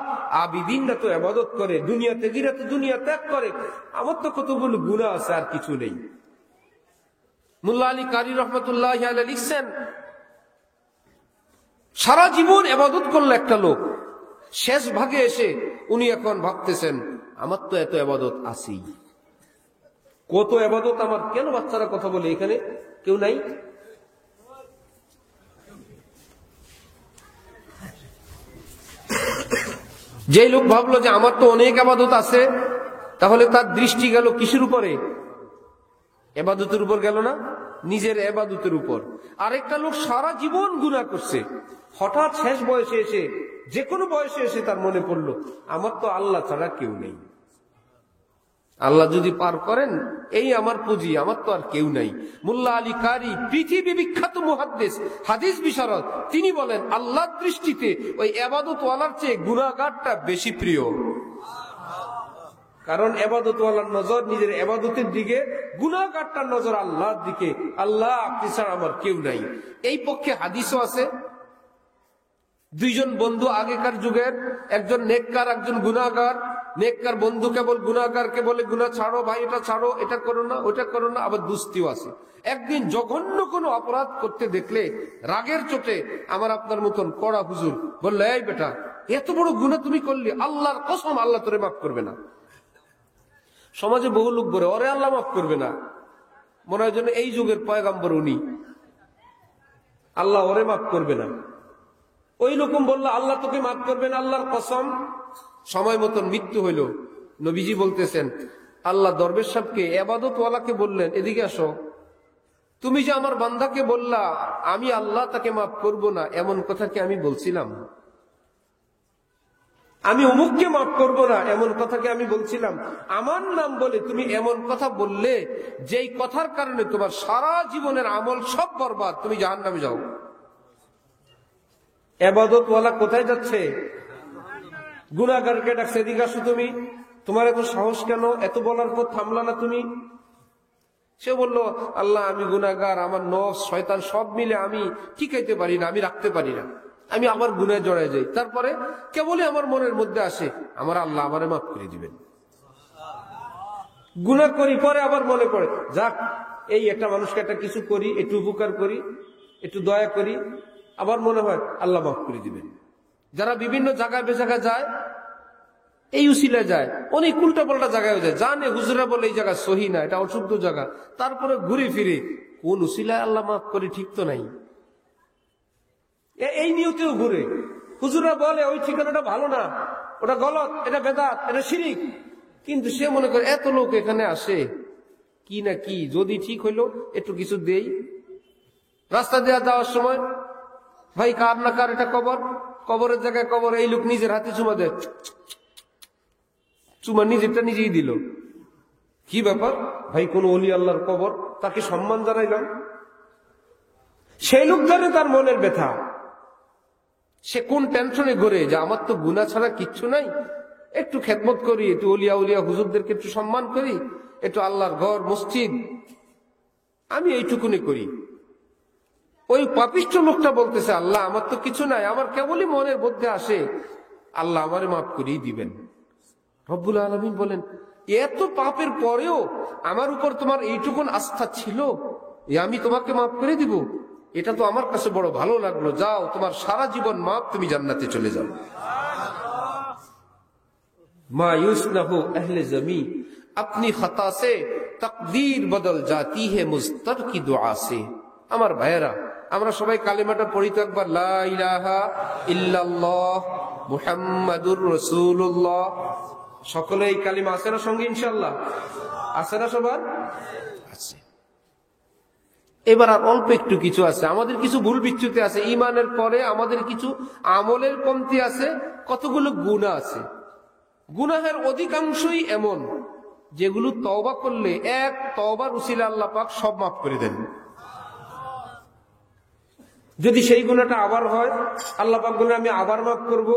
আবিদিনরা তো ইবাদত করে, দুনিয়া ত্যাগীরা তো দুনিয়া ত্যাগ করে, আমার তো কতগুলো গুনাহ আছে আর কিছু নেই। মুল্লা আলী কারি রহমতুল্লাহি আলাইহি লিখছেন, সারা জীবন ইবাদত করলো একটা লোক, শেষ ভাগে এসে উনি এখন ভাবতেছেন আমার তো এত ইবাদত আছেই, কত ইবাদত আমার, কেন বাচ্চারা কথা বলে এখানে কেউ নাই? যে লোক ভাবলো যে আমার তো অনেক ইবাদত আছে, তাহলে তার দৃষ্টি গেল কিসের উপরে? ইবাদতের উপর গেল না, নিজের ইবাদতের উপর। আরেকটা লোক সারা জীবন গুনাহ করছে, হঠাৎ শেষ বয়সে এসে, যে কোনো বয়সে এসে তার মনে পড়লো আমার তো আল্লাহ ছাড়া কেউ নেই, আল্লাহ যদি পার করেন এই আমার পুঁজি, আমার তো আর কেউ নাই। মুল্লা আলী কারি, পৃথিবী বিখ্যাত মুহাদ্দিস, হাদিস বিশারদ, তিনি বলেন আল্লাহর দৃষ্টিতে ওই ইবাদত ওয়ালার চেয়ে গুনাহগারটা বেশি প্রিয়। কারণ এবাদতওয়ালার নজর নিজের এবাদতের দিকে, গুনাহগারটার নজর আল্লাহর দিকে। আল্লাহ, আপনি ছাড়া আমার কেউ নাই। এই পক্ষে হাদিসও আছে, দুইজন বন্ধু আগেকার যুগের, একজন নেককার, একজন গুনাহগার। নেককার বন্ধু কেবল গুনাহগারকে বলে, গুনাহ ছাড়ো ভাই, এটা ছাড়ো, এটা করো না, ওটা করো না। আবার দুস্তিও আছে। একদিন জঘন্য কোনো অপরাধ করতে দেখলে রাগের চোটে আমার আপনার মতন কড়া হুজুর বললো, এই বেটা, এত বড় গুনাহ তুমি করলি, আল্লাহর কসম আল্লাহ তোরে মাফ করবে না। সমাজে বহু লোক বলে, ওরে আল্লাহ মাফ করবে না, মনে হয় যেন এই যুগের পয়গাম্বর উনি, আল্লাহ ওরে মাফ করবে না। ওই রকম বললো, আল্লাহ তোকে মাফ করবে না, আল্লাহর কসম। সময় মতন মৃত্যু হইল। নবীজি বলতেছেন, আল্লাহ দরবেশ সাহেবকে, ইবাদতওয়ালাকে বললেন, এদিকে আসো, তুমি যে আমার বান্দাকে বললা আমি আল্লাহ তাকে মাফ করব না, এমন কথা কি আমি বলছিলাম? আমি অমুককে মাফ করব না, এমন কথা কি আমি বলছিলাম? আমার নাম বলে তুমি এমন কথা বললে, যেই কথার কারণে তোমার সারা জীবনের আমল সব বরবাদ, তুমি জাহান্নামে যাও। ইবাদতওয়ালা কোথায় যাচ্ছে? গুনাহগারকে ডাকছে, এদিকে আসো তুমি, তোমার এত সাহস কেন? এত বলার পর থামলা না তুমি? সে বলল, আল্লাহ আমি গুনাহগার, আমার নফস শয়তান সব মিলে আমি টিকাইতে পারি না, আমি রাখতে পারি না, আমি আবার গুনাহে জড়ায় যাই। তারপরে কেবলই আমার মনের মধ্যে আসে, আমার আল্লাহ আমারে মাফ করে দিবেন। গুনাহ করি, পরে আবার মনে পড়ে, যাক এই একটা মানুষকে একটা কিছু করি, একটু উপকার করি, একটু দয়া করি, আবার মনে হয় আল্লাহ মাফ করে দিবেন। যারা বিভিন্ন জায়গায় বেজায়গায় যায়, এই উসিলায় যায়, অনেক উল্টা পাল্টা জায়গায় যায়, জানে হুজুরা বলে এই জায়গা সহি না, এটা অশুদ্ধ জায়গা, তারপরে ঘুরে ফিরে কোন উসিলায় আল্লাহ মাফ করে ঠিক তো নাই, এই নিয়তেও ঘুরে। হুজুরা বলে ওই ঠিকানাটা ভালো না, ওটা গলত, এটা বেদাত, এটা শিরিক, কিন্তু সে মনে করে এত লোক এখানে আসে, কি না কি, যদি ঠিক হইলো একটু কিছু দেই। রাস্তা দেওয়া যাওয়ার সময়, ভাই কার না কার এটা কবর, কবরের জায়গায় কবর, এই লোক নিজের হাতে চুমা দেয়, চুমা নিজেরটা নিজেই দিল। কি ব্যাপার ভাই, কোন ওলি আল্লাহর কবর, তাকে সম্মান জানাইলাম। সেই লোক জানে তার মনের ব্যথা, সে কোন টেনশনে ঘুরে, যে আমার তো গুনাহ ছাড়া কিচ্ছু নাই, একটু খেদমত করি, একটু ওলিয়া উলিয়া হুজুরদেরকে একটু সম্মান করি, একটু আল্লাহর ঘর মসজিদ আমি এইটুকুনি করি। ওই পাপিষ্ঠ লোকটা বলতেছে, আল্লাহ আমার তো কিছু নাই, আমার কেবলই মনের মধ্যে আসে, আল্লাহ আমারে মাফ করেই দিবেন। রব্বুল আলামিন বলেন, এত পাপের পরেও আমার উপর তোমার এইটুকুন আস্থা ছিল, আমি তোমাকে মাফ করে দিব, এটা তো আমার কাছে বড় ভালো লাগলো, যাও তোমার সারা জীবন মাফ, তুমি জান্নাতে চলে যাও। মা ইউসনাহু আহলে জমি, আপনি খতা সে তাকদীর বদল জাতি হে মুস্তার কি দুআ সে। আমার ভাইয়েরা, আমরা সবাই কালিমাটা পড়ি তো একবার, লা ইলাহা ইল্লাল্লাহ মুহাম্মাদুর রাসূলুল্লাহ। সকলে এই কালিমা আছে না সঙ্গে? ইনশাআল্লাহ আছে না সবার? আছে। এবার আর অল্প একটু কিছু আছে, আমাদের কিছু ভুল বিচ্যুতি আছে, ঈমানের পরে আমাদের কিছু আমলের কমতি আছে, কতগুলো গুনাহ আছে। গুনাহের অধিকাংশই এমন যেগুলো তওবা করলে এক তওবার উসিলা আল্লাহ পাক সব মাফ করে দেন। যদি সেই গুনাহটা আবার হয়, আল্লাহ পাক বলেন আমি আবার মাফ করব,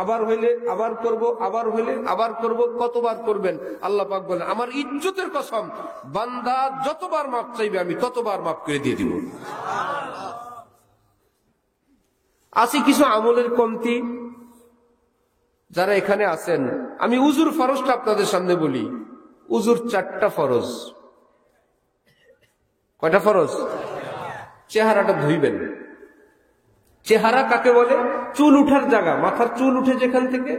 আবার হইলে আবার করব, আবার হইলে আবার করব। কতবার করবেন? আল্লাহ পাক বলেন আমার ইজ্জতের কসম, বান্দা যতবার মাফ চাইবে আমি ততবার মাফ করে দিয়ে দিব। আছে কিছু আমলের কমতি, যারা এখানে আছেন, আমি উজুর ফরজটা আপনাদের সামনে বলি। উজুর 4টা ফরজ। কয়টা ফরজ? চেহারাটা ধুইবেন। চেহারা কাকে বলে? চুল উঠার জায়গা, মাথার চুল উঠে যেখান থেকে,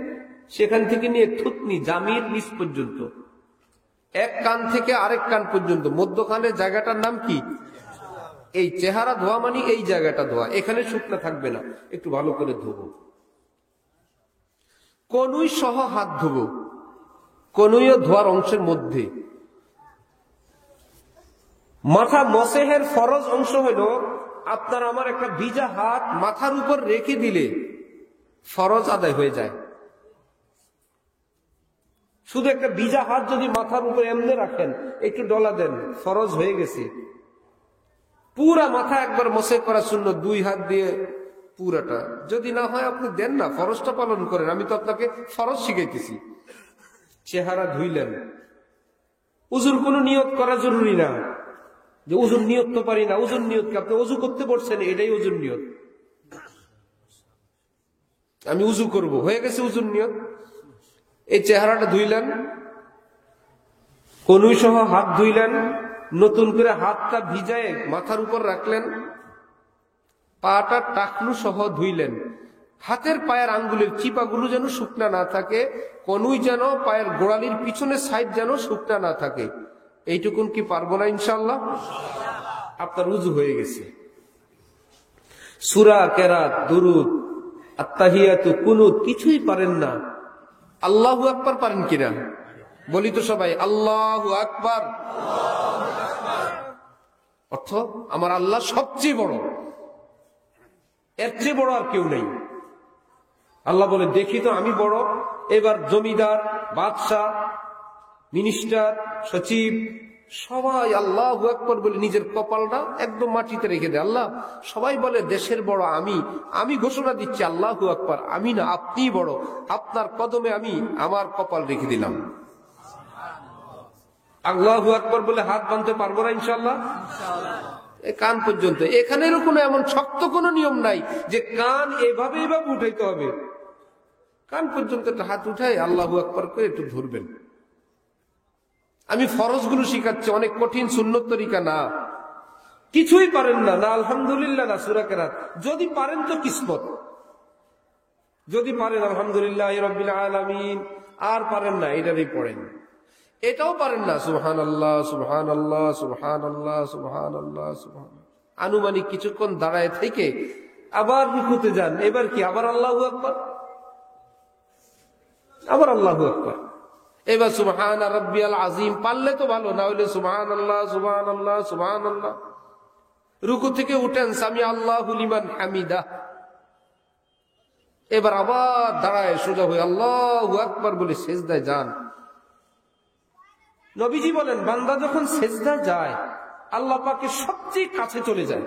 সেখান থেকে নিয়ে থুতনি জামির নিচ পর্যন্ত, এক কান থেকে আরেক কান পর্যন্ত মধ্যখানের জায়গাটার নাম কি? এই চেহারা ধোয়া মানে এই জায়গাটা ধোয়া, এখানে শুকনা থাকবে না, একটু ভালো করে ধোবো। কনুই সহ হাত ধোবো, কনুইও ধোয়ার অংশের মধ্যে। মাথা মসেহের ফরজ অংশ হলো আপনার আমার একটা ভিজা হাত মাথার উপর রেখে দিলে ফরজ আদায় হয়ে যায়। শুধু একটা ভিজা হাত যদি মাথার উপর এমনি রাখেন, একটু ডলা দেন, ফরজ হয়ে গেছে। পুরা মাথা একবার মসে করা সুন্নাত, 2 হাত দিয়ে পুরাটা। যদি না হয় আপনি দেন না, ফরজটা পালন করেন, আমি তো আপনাকে ফরজ শিখাইতেছি। চেহারা ধুইলেন। উজুর কোনো নিয়ত করা জরুরি না, যে উজুর নিয়ত তো পারি না, উজুর নিয়ত কি আপনি উজু করতে পারছেন, এটাই উজুর নিয়ত। আমি উজু করব, হয়ে গেছে উজুর নিয়ত। এই চেহারাটা ধুইলেন, কনুই সহ হাত ধুইলেন, নতুন করে হাতটা ভিজায় মাথার উপর রাখলেন, পাটা টাকলু সহ ধুইলেন। হাতের পায়ের আঙ্গুলের চিপাগুলো যেন শুকনা না থাকে, কনুই যেন পায়ের গোড়ালির পিছনের সাইড যেন শুকনা না থাকে। এইটুকুন কি পারবো না ইনশাআল্লাহ? আপনার উজু হয়ে গেছে। সূরা, কেরাত, দুরুদ, আত্তাহিয়াতু, কুনুত কিছুই পারেন না। আল্লাহু আকবার পারেন কিনা? বলি তো সবাই আল্লাহু আকবার। অর্থ আমার আল্লাহ সবচেয়ে বড়, এর চেয়ে বড় আর কেউ নেই। আল্লাহ বলে দেখি তো আমি বড়। এবার জমিদার, বাদশাহ, মিনিস্টার, সচিব সবাই আল্লাহু আকবার বলে নিজের কপালটা একদম মাটিতে রেখে দেয়। আল্লাহ সবাই বলে দেশের বড় আমি, আমি ঘোষণা দিচ্ছি আল্লাহু আকবার, আমি না আপনি বড়, আপনার কদমে আমি আমার কপাল রেখে দিলাম। আল্লাহু আকবার বলে হাত বাঁধতে পারবো না ইনশাআল্লাহ? কান পর্যন্ত। এখানেরও কোনো এমন শক্ত কোনো নিয়ম নাই যে কান এভাবে এভাবে উঠাইতে হবে। কান পর্যন্ত একটা হাত উঠাই আল্লাহু আকবার করে একটু ধরবেন। আমি ফরজগুলো শিখাচ্ছি, অনেক কঠিন সুন্নত তরিকা না। কিছুই পারেন না, না আলহামদুলিল্লাহ না সূরা কেরাত। যদি পারেন তো কিসমত, যদি পারেন আলহামদুলিল্লাহ রাব্বিল আলামিন, আর পারেন না এটারই পড়েন। এটাও পারেন না সুবহানাল্লাহ সুবহানাল্লাহ সুবহানাল্লাহ সুবহানাল্লাহ সুবহান, আনুমানিক কিছুক্ষণ দাঁড়ায় থেকে আবার রুকুতে যান। এবার কি আবার আল্লাহু আকবার, আবার আল্লাহু আকবার। এবার সুবহান রাব্বিয়াল আযীম পারলে তো ভালো, না হলে সুবহানাল্লাহ সুবহানাল্লাহ সুবহানাল্লাহ। রুকু থেকে উঠেন সামি আল্লাহু লিমান হামিদা। এবার আবার দাঁড়ায় সোজা হয়ে আল্লাহু আকবার বলে সিজদায় যান। নবীজি বলেন বান্দা যখন সিজদায় যায় আল্লাহ পাকের সবচেয়ে কাছে চলে যায়।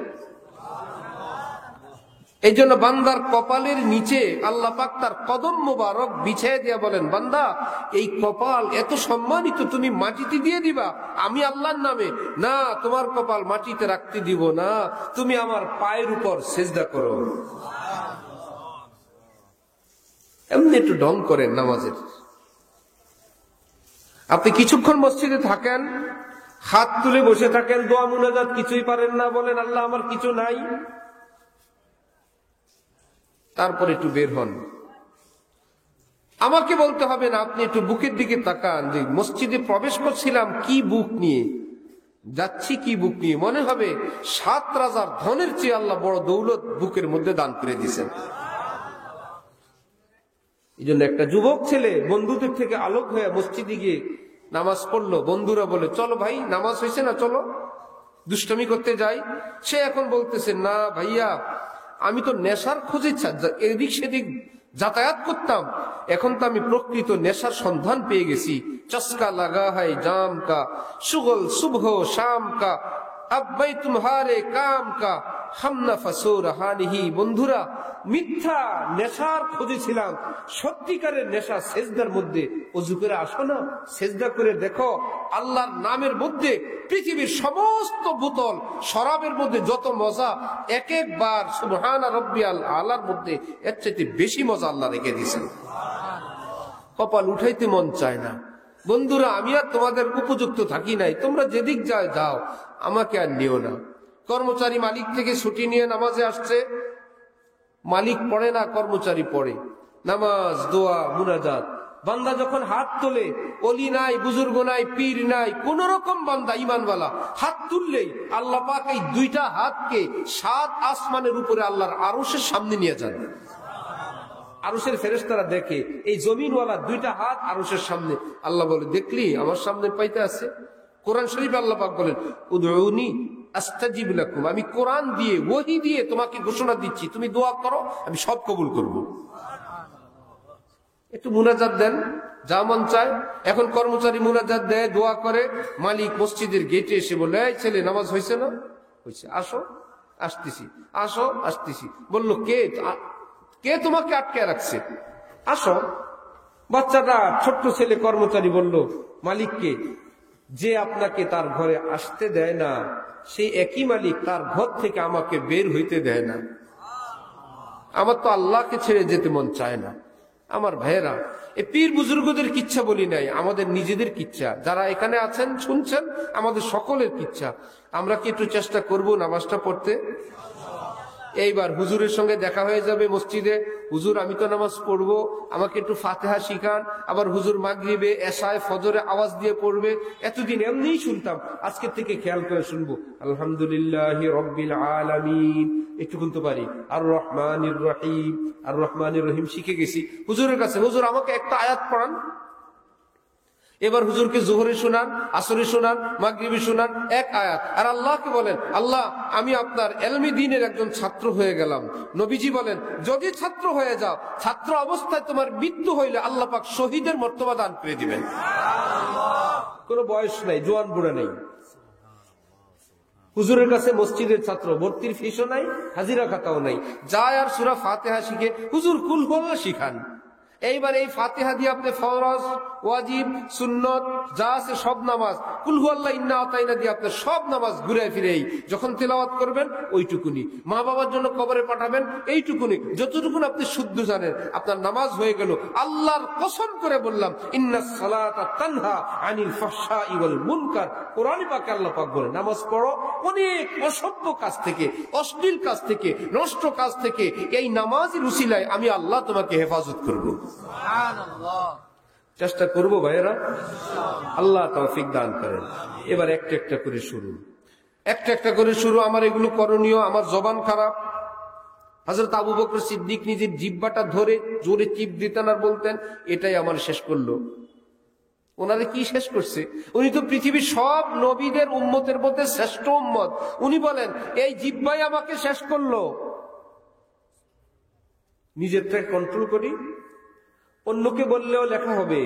এই জন্য বান্দার কপালের নিচে আল্লাহ পাক তার কদম মোবারক বিছিয়ে দিয়া বলেন, বান্দা এই কপাল এত সম্মানিত, তুমি মাটিতে দিয়ে দিবা আমি আল্লাহর নামে? না, তোমার কপাল মাটিতে রাখতে দিব না, তুমি আমার পায়ের উপর সিজদা করো। এমনি একটু ঢং করেন নামাজের। আপনি কিছুক্ষণ মসজিদে থাকেন, হাত তুলে বসে থাকেন, দোয়া মুনাজাত কিছুই পারেন না, বলেন আল্লাহ আমার কিছু নাই। তারপর একটু বের হন। আমাকে বলতে হবে না, আপনি একটু বুকের দিকে তাকান যে মসজিদে প্রবেশ করছিলাম কি বুক নিয়ে, যাচ্ছি কি বুক নিয়ে। মনে হবে 7 রাজার ধনের চেয়ে আল্লাহ বড় দৌলত বুকের মধ্যে দান করে দিয়েছেন। এই জন্য একটা যুবক ছেলে বন্ধুদের থেকে আলোক হয়ে মসজিদে গিয়ে নামাজ পড়লো। বন্ধুরা বলে চলো ভাই নামাজ হয়েছে না, চলো দুষ্টামি করতে যাই। সে এখন বলতেছে না ভাইয়া, আমি তো নেশার খোঁজে এদিক সেদিক যাতায়াত করতাম, এখন তো আমি প্রকৃত নেশার সন্ধান পেয়ে গেছি। চস্কা লাগা হয় জাম কা, সুগল সুবহ শাম কা, আব্বাই তুমহারে কাম কা, হামনা ফাসো রাহানিহি। বন্ধুরা, মিথ্যা নেশার খোঁজে ছিলাম, সত্যিকারের নেশা সেজদার মধ্যে। ওযু করে আসো না, সেজদা করে দেখো আল্লাহর নামের মধ্যে পৃথিবীর সমস্ত বোতল শরাবের মধ্যে যত মজা, এক একবার সুবহানা রাব্বিয়াল আলার মধ্যে এর চাইতে বেশি মজা আল্লাহ রেখে দিয়েছেন। কপাল উঠাইতে মন চায় না। বন্ধুরা, আমি আর তোমাদের উপযুক্ত থাকি নাই, তোমরা যেদিক যায় যাও, আমাকে আর নিও না। কর্মচারী মালিক থেকে ছুটি নিয়ে নামাজে আসছে, মালিক পড়ে না, কর্মচারী পড়ে। নামাজ, দোয়া, মুনাজাত। বান্দা যখন হাত তোলে, অলি নাই, বুজুর্গ নাই, পীর নাই, কোন রকম বান্দা ইমানওয়ালা হাত তুললেই আল্লাহ পাক এই দুইটা হাতকে 7 আসমানের উপরে আল্লাহর আরশের সামনে নিয়ে যান। আরশের ফেরেশতারা দেখে এই জমিনওয়ালা দুইটা হাত আরশের সামনে। আল্লাহ বলে দেখলি আমার সামনে পাইতে আছে। কোরআন শরীফে আল্লাহ পাক বলেন উদউনি আস্তাজিব লাকুম, আমি কোরআন দিয়ে ওহী দিয়ে তোমাকে ঘোষণা দিচ্ছি, তুমি দোয়া করো আমি সব কবুল করব। একটু মুনাজাত দেন, যা মন চায়। এখন কর্মচারী মুনাজাত দেয়, দোয়া করে। মালিক মসজিদের গেটে এসে বলে এই ছেলে নামাজ হয়েছে না? হয়েছে, আসো। আসতেছি। আসো, আসতেছি। বললো কে কে তোমাকে আটকে রাখছে? আসো। বাচ্চাটা ছোট্ট ছেলে কর্মচারী বলল মালিককে, যে আপনাকে তার ঘরে আসতে দেয় না, সেই একই মালিক তার ঘর থেকে আমাকে বের হইতে দেয় না। আমার তো আল্লাহকে ছেড়ে যেতে মন চায় না। আমার ভাইয়েরা, এই পীর বুজুর্গদের কিচ্ছা বলি নাই, আমাদের নিজেদের কিচ্ছা, যারা এখানে আছেন শুনছেন, আমাদের সকলের কিচ্ছা। আমরা কি একটু চেষ্টা করব নামাজটা পড়তে? এইবার হুজুরের সঙ্গে দেখা হয়ে যাবে মসজিদে, হুজুর আমি তো নামাজ পড়বো, আমাকে একটু ফাতিহা শিখান। আবার হুজুর মাগরিবে এশায় ফজরে আওয়াজ দিয়ে পড়বে। এতদিন এমনিই শুনতাম, আজকের থেকে খেয়াল করে শুনবো। আলহামদুলিল্লাহি রাব্বিল আলামিন একটু শুনতে পারি, আর রহমানির রহিম, আর রহমানির রহিম শিখে গেছি হুজুরের কাছে। হুজুর আমাকে একটা আয়াত পড়ান। এবার হুজুরকে জোহরে শোনান, আসরে শোনান, মাগরিবে শোনান, এক আয়াত। আর আল্লাহকে বলেন, আল্লাহ আমি আপনার এলমি দ্বীনের একজন ছাত্র হয়ে গেলাম। নবীজি বলেন, যদি ছাত্র হয়ে যাও, ছাত্র অবস্থায় তোমার মৃত্যু হইলে আল্লাহ পাক শহীদের মর্তবা দান করে দিবেন। কোনো বয়স নাই, জোয়ান বুড়া নেই। হুজুরের কাছে মসজিদের ছাত্র, ভর্তির ফিসও নাই, হাজিরা খাতাও নাই, যায় আর সূরা ফাতিহা শিখে। হুজুর কুল হুয়াল্লাহ শিখান। এইবার এই ফাতিহা দিয়ে আপনি ফরজ, ওয়াজিব, সুন্নত যা আছে সব নামাজ, কুল হুয়াল্লাহ ইন্না আতাইনা দিয়ে আপনি সব নামাজ ঘুরে ফিরেই যখন তেলাওয়াত করবেন ওইটুকুনি। মা বাবার জন্য কবরে পাঠাবেন এইটুকুনি, যতটুকুন আপনি শুদ্ধ জানেন, আপনার নামাজ হয়ে গেল। আল্লাহর কসম করে বললাম, ইন্নাস সালাতা তানহা আনিল ফাহশাই ওয়াল মুনকার। কোরআনে পাকে আল্লাহ পাক বলেন, নামাজ পড়ো অনেক অসভ্য কাজ থেকে, অশ্লীল কাজ থেকে, নষ্ট কাজ থেকে। এই নামাজের উসিলায় আমি আল্লাহ তোমাকে হেফাজত করব। চেষ্টা করবো ভাইয়েরা, আল্লাহ তৌফিক দান করেন। এবার একটা একটা করে শুরু, একটা একটা করে শুরু। আমার এগুলো করণীয়, আমার জবান খারাপ। হযরত আবু বকর সিদ্দিক নিজের জিহ্বাটা ধরে জোরে চিপ দিতেন আর বলতেন, এটাই আমার শেষ করলো। ওনারে কি শেষ করছে? উনি তো পৃথিবীর সব নবীদের উম্মতের মধ্যে শ্রেষ্ঠ উম্মত। উনি বলেন, এই জিহ্বাই আমাকে শেষ করলো। নিজেরটাকে কন্ট্রোল করি। অন্যকে বললেও লেখা হবে,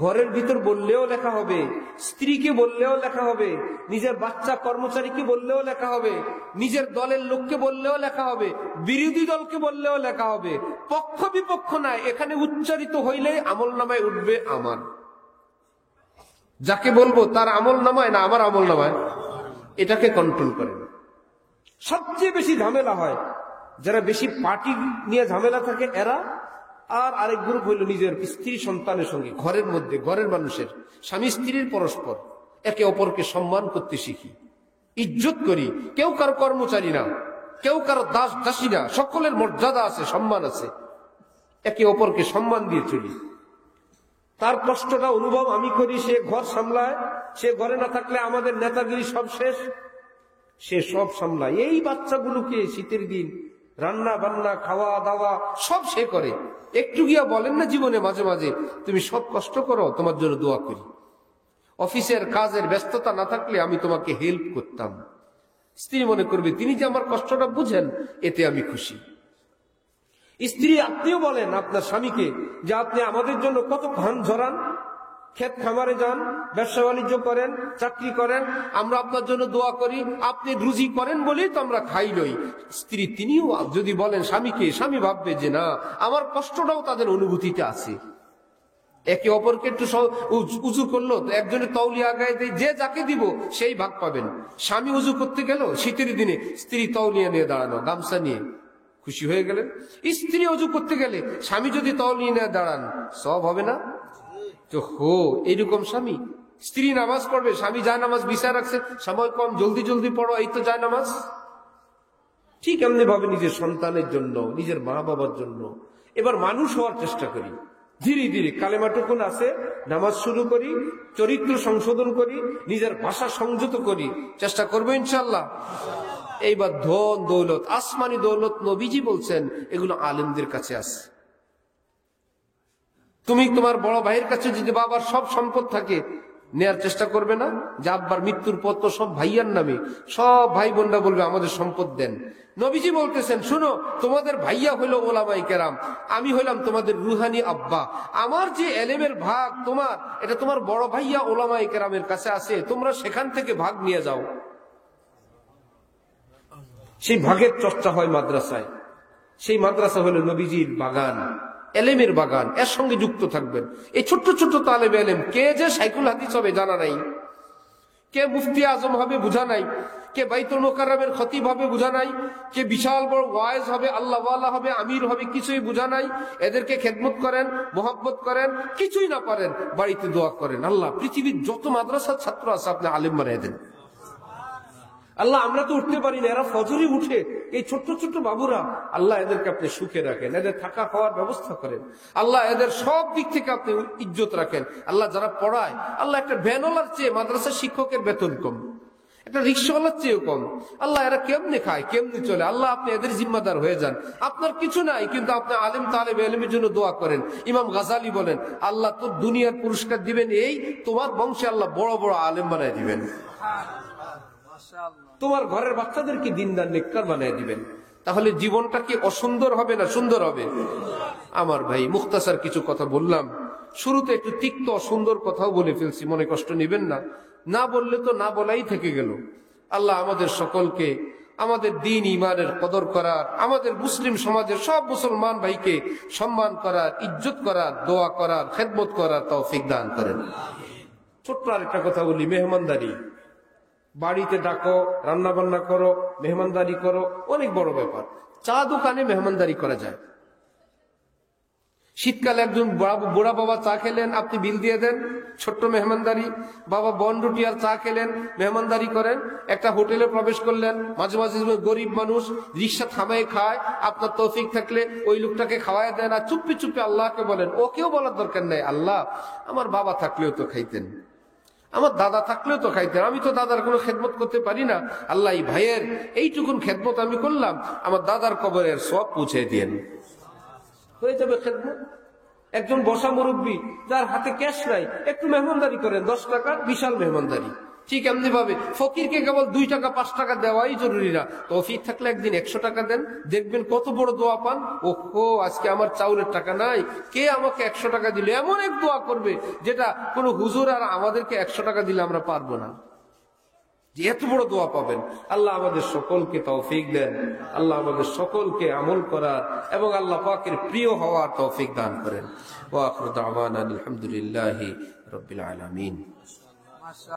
ঘরের ভিতর বললেও লেখা হবে, স্ত্রীকে বললেও লেখা হবে, নিজের বাচ্চা কর্মচারীকে বললেও লেখা হবে, নিজের দলের লোককে বললেও লেখা হবে, বিরোধী দলকে বললেও লেখা হবে। পক্ষ বিপক্ষ নাই, এখানে উচ্চারিত হইলেই আমল নামায় উঠবে আমার। যাকে বলবো তার আমল নামায় না আমার আমল নামায়, এটাকে কন্ট্রোল করেন। সবচেয়ে বেশি ঝামেলা হয় যারা বেশি পার্টি নিয়ে ঝামেলা থাকে এরা। আর আরেক গ্রুপ হইল নিজের স্ত্রী সন্তানের সঙ্গে, ঘরের মধ্যে, ঘরের মানুষের, স্বামী স্ত্রীর পরস্পর একে অপরকে সম্মান করতে শিখি, ইজ্জত করি। কেউ কারো কর্মচারী না, কেউ কারো দাস দাসী না, সকলের মর্যাদা আছে, সম্মান আছে। একে অপরকে সম্মান দিয়ে চলি। তার কষ্টটা অনুভব আমি করি, সে ঘর সামলায়। সে ঘরে না থাকলে আমাদের নেতাগিরি সব শেষ, সে সব সামলায়। এই বাচ্চাগুলোকে শীতের দিন রান্না বান্না, খাওয়া দাওয়া সব সে করে। একটু গিয়া বলেন না জীবনে মাঝে মাঝে, তুমি সব কষ্ট করো, তোমার জন্য দোয়া করি। অফিসের কাজের ব্যস্ততা না থাকলে আমি তোমাকে হেল্প করতাম। স্ত্রী মনে করবে তিনি যে আমার কষ্টটা বুঝেন, এতে আমি খুশি। স্ত্রী আপনিও বলেন আপনার স্বামীকে যে আপনি আমাদের জন্য কত ঘাম ঝরান, ক্ষেত খামারে যান, ব্যবসা বাণিজ্য করেন, চাকরি করেন, আমরা আপনার জন্য দোয়া করি, আপনি রুজি করেন বলেই তো আমরা খাই লই। স্ত্রী তিনিও যদি বলেন স্বামীকে, স্বামী ভাববে যে না, আমার কষ্টটাও তাদের অনুভূতিতে আছে। একে অপরকে একটু উজু করলো তো একজনের তৌলিয়া আগায় দেয়, যে যাকে দিব সেই ভাগ পাবেন। স্বামী উজু করতে গেল শীতের দিনে, স্ত্রী তৌলিয়া নিয়ে দাঁড়ানো, গামছা নিয়ে, খুশি হয়ে গেলেন। স্ত্রী উজু করতে গেলে স্বামী যদি তৌলিয়া নিয়ে দাঁড়ান, সব হবে না তো? এইরকম স্বামী। স্ত্রী নামাজ পড়বে, স্বামী যায় নামাজ বিছায় রাখছে, সময় কম, জলদি জলদি পড়ো, এই তো যায় নামাজ। ঠিক এমনি ভাবে নিজের সন্তানের জন্য, নিজের মা বাবার জন্য। এবার মানুষ হওয়ার চেষ্টা করি, ধীরে ধীরে কালেমাটুকুন আছে, নামাজ শুরু করি, চরিত্র সংশোধন করি, নিজের ভাষা সংযত করি, চেষ্টা করবো ইনশাল্লাহ। এইবার ধন দৌলত, আসমানি দৌলত, নবীজি বলছেন এগুলো আলেমদের কাছে আছে। তুমি তোমার বড় ভাইয়ের কাছে যদি বাবার সব সম্পদ থাকে, নেয়ার চেষ্টা করবে না? যে আব্বার মৃত্যুর পর তো সব ভাইয়ার নামে, সব ভাই বোনরা বলবে আমাদের সম্পদ দেন। নবীজি বলতেছেন, শুনো, তোমাদের ভাইয়া হইল ওলামায়ে কেরাম, আমি হইলাম তোমাদের রুহানি আব্বা। আমার যে এলেমের ভাগ তোমার, এটা তোমার বড় ভাইয়া ওলামায়ে কেরামের কাছে আছে, তোমরা সেখান থেকে ভাগ নিয়ে যাও। সেই ভাগের চর্চা হয় মাদ্রাসায়। সেই মাদ্রাসা হলো নবীজির বাগান। এলেমের বাগান, এর সঙ্গে যুক্ত থাকবেন। এই ছোট্ট ছোট্ট তালেবে এলেম, কে যে শাইখুল হাদিস হবে জানা নাই, কে মুফতি আজম হবে বুঝা নাই, কে বাইতুল মুকাররমের খতিব হবে বুঝা নাই, কে বিশাল বড় ওয়াইজ হবে, আল্লাহ ওয়ালা হবে, আমির হবে, কিছুই বুঝা নাই। এদেরকে খেদমত করেন, মোহাব্বত করেন, কিছুই না পারেন বাড়িতে দোয়া করেন, আল্লাহ পৃথিবীর যত মাদ্রাসার ছাত্র আছে আপনি আলেম বানিয়ে দেন। আল্লাহ আমরা তো উঠতে পারি না, এরা ফজরই উঠে, এই ছোট্ট ছোট্ট বাবুরা, আল্লাহ এদেরকে আপনি সুখে রাখেন, এদের থাকা খাওয়ার ব্যবস্থা করেন, আল্লাহ এদের সব দিক থেকে আপনি ইজ্জত রাখেন। আল্লাহ যারা পড়ায়, আল্লাহ একটা ভ্যানওয়ালার চেয়ে মাদ্রাসার শিক্ষকের বেতন কম, একটা রিক্সাওয়ালার চেয়েও কম। আল্লাহ এরা কেমনে খায়, কেমনে চলে, আল্লাহ আপনি এদের জিম্মাদার হয়ে যান। আপনার কিছু নাই, কিন্তু আপনি আলেম তালেব এলেমের জন্য দোয়া করেন। ইমাম গাজালি বলেন, আল্লাহ তোর দুনিয়ার পুরস্কার দিবেন এই, তোমার বংশে আল্লাহ বড় বড় আলেম বানায় দিবেন, তোমার ঘরের বাচ্চাদেরকে দিনদার নেককার বানিয়ে দিবেন। তাহলে জীবনটা কি অসুন্দর হবে না সুন্দর হবে? আমার ভাই, মুখতাসার কিছু কথা বললাম, শুরুতে একটু তিক্ত অসুন্দর কথাও বলে ফেলছি, মনে কষ্ট নেবেন না, না বললে তো না বলাই থেকে গেল। আল্লাহ আমাদের সকলকে আমাদের দিন ইমানের কদর করার, আমাদের মুসলিম সমাজের সব মুসলমান ভাইকে সম্মান করার, ইজ্জত করার, দোয়া করার, খেদমত করার তৌফিক দান করেন। ছোট্ট আরেকটা কথা বলি, মেহমানদারি। বাড়িতে ডাকো, রান্না বান্না করো, মেহমানদারি করো, অনেক বড় ব্যাপার। চা দোকানে মেহমানদারি করা যায়। শীতকালে একজন বুড়া বাবা চা খেলেন, আপনি বিল দিয়ে দেন, ছোট্ট মেহমানদারি। বাবা বনরুটি আর চা খেলেন, মেহমানদারি করেন। একটা হোটেলে প্রবেশ করলেন, মাঝে মাঝে গরিব মানুষ রিক্সা থামায় খায়, আপনার তৌফিক থাকলে ওই লোকটাকে খাওয়ায় দেন, আর চুপি চুপি আল্লাহকে বলেন। ওকেও বলার দরকার নেই, আল্লাহ আমার বাবা থাকলেও তো খাইতেন, আমার দাদা থাকলেও তো খাইতেন, আমি তো দাদার কোনো খেদমত করতে পারি না, আল্লাহ এই ভাইয়ের এইটুকুন খেদমত আমি করলাম, আমার দাদার কবরের সব পৌঁছে দিয়েন, হয়ে যাবে খেদমত। একজন বসা মুরব্বী যার হাতে ক্যাশ নাই, একটু মেহমানদারি করেন, 10 টাকার বিশাল মেহমানদারি। ঠিক এমনি ভাবে ফকিরকে কেবল 2 টাকা 5 টাকা দেওয়াই জরুরি না, তৌফিক থাকলে একদিন 100 টাকা দেন, দেখবেন কত বড় দোয়া পান। ওহো, আজকে আমার চাউলের টাকা নাই, কে আমাকে 100 টাকা দিল, এমন এক দোয়া করবে যেটা কোনো হুজুর আর আমাদেরকে 100 টাকা দিলে আমরা পারবো না, যে এত বড় দোয়া পাবেন। আল্লাহ আমাদের সকলকে তৌফিক দেন, আল্লাহ আমাদের সকলকে আমল করার এবং আল্লাহ পাকের প্রিয় হওয়ার তৌফিক দান করেন। ওয়া আখিরু দাওয়ানা আলহামদুলিল্লাহি রাব্বিল আলামিন।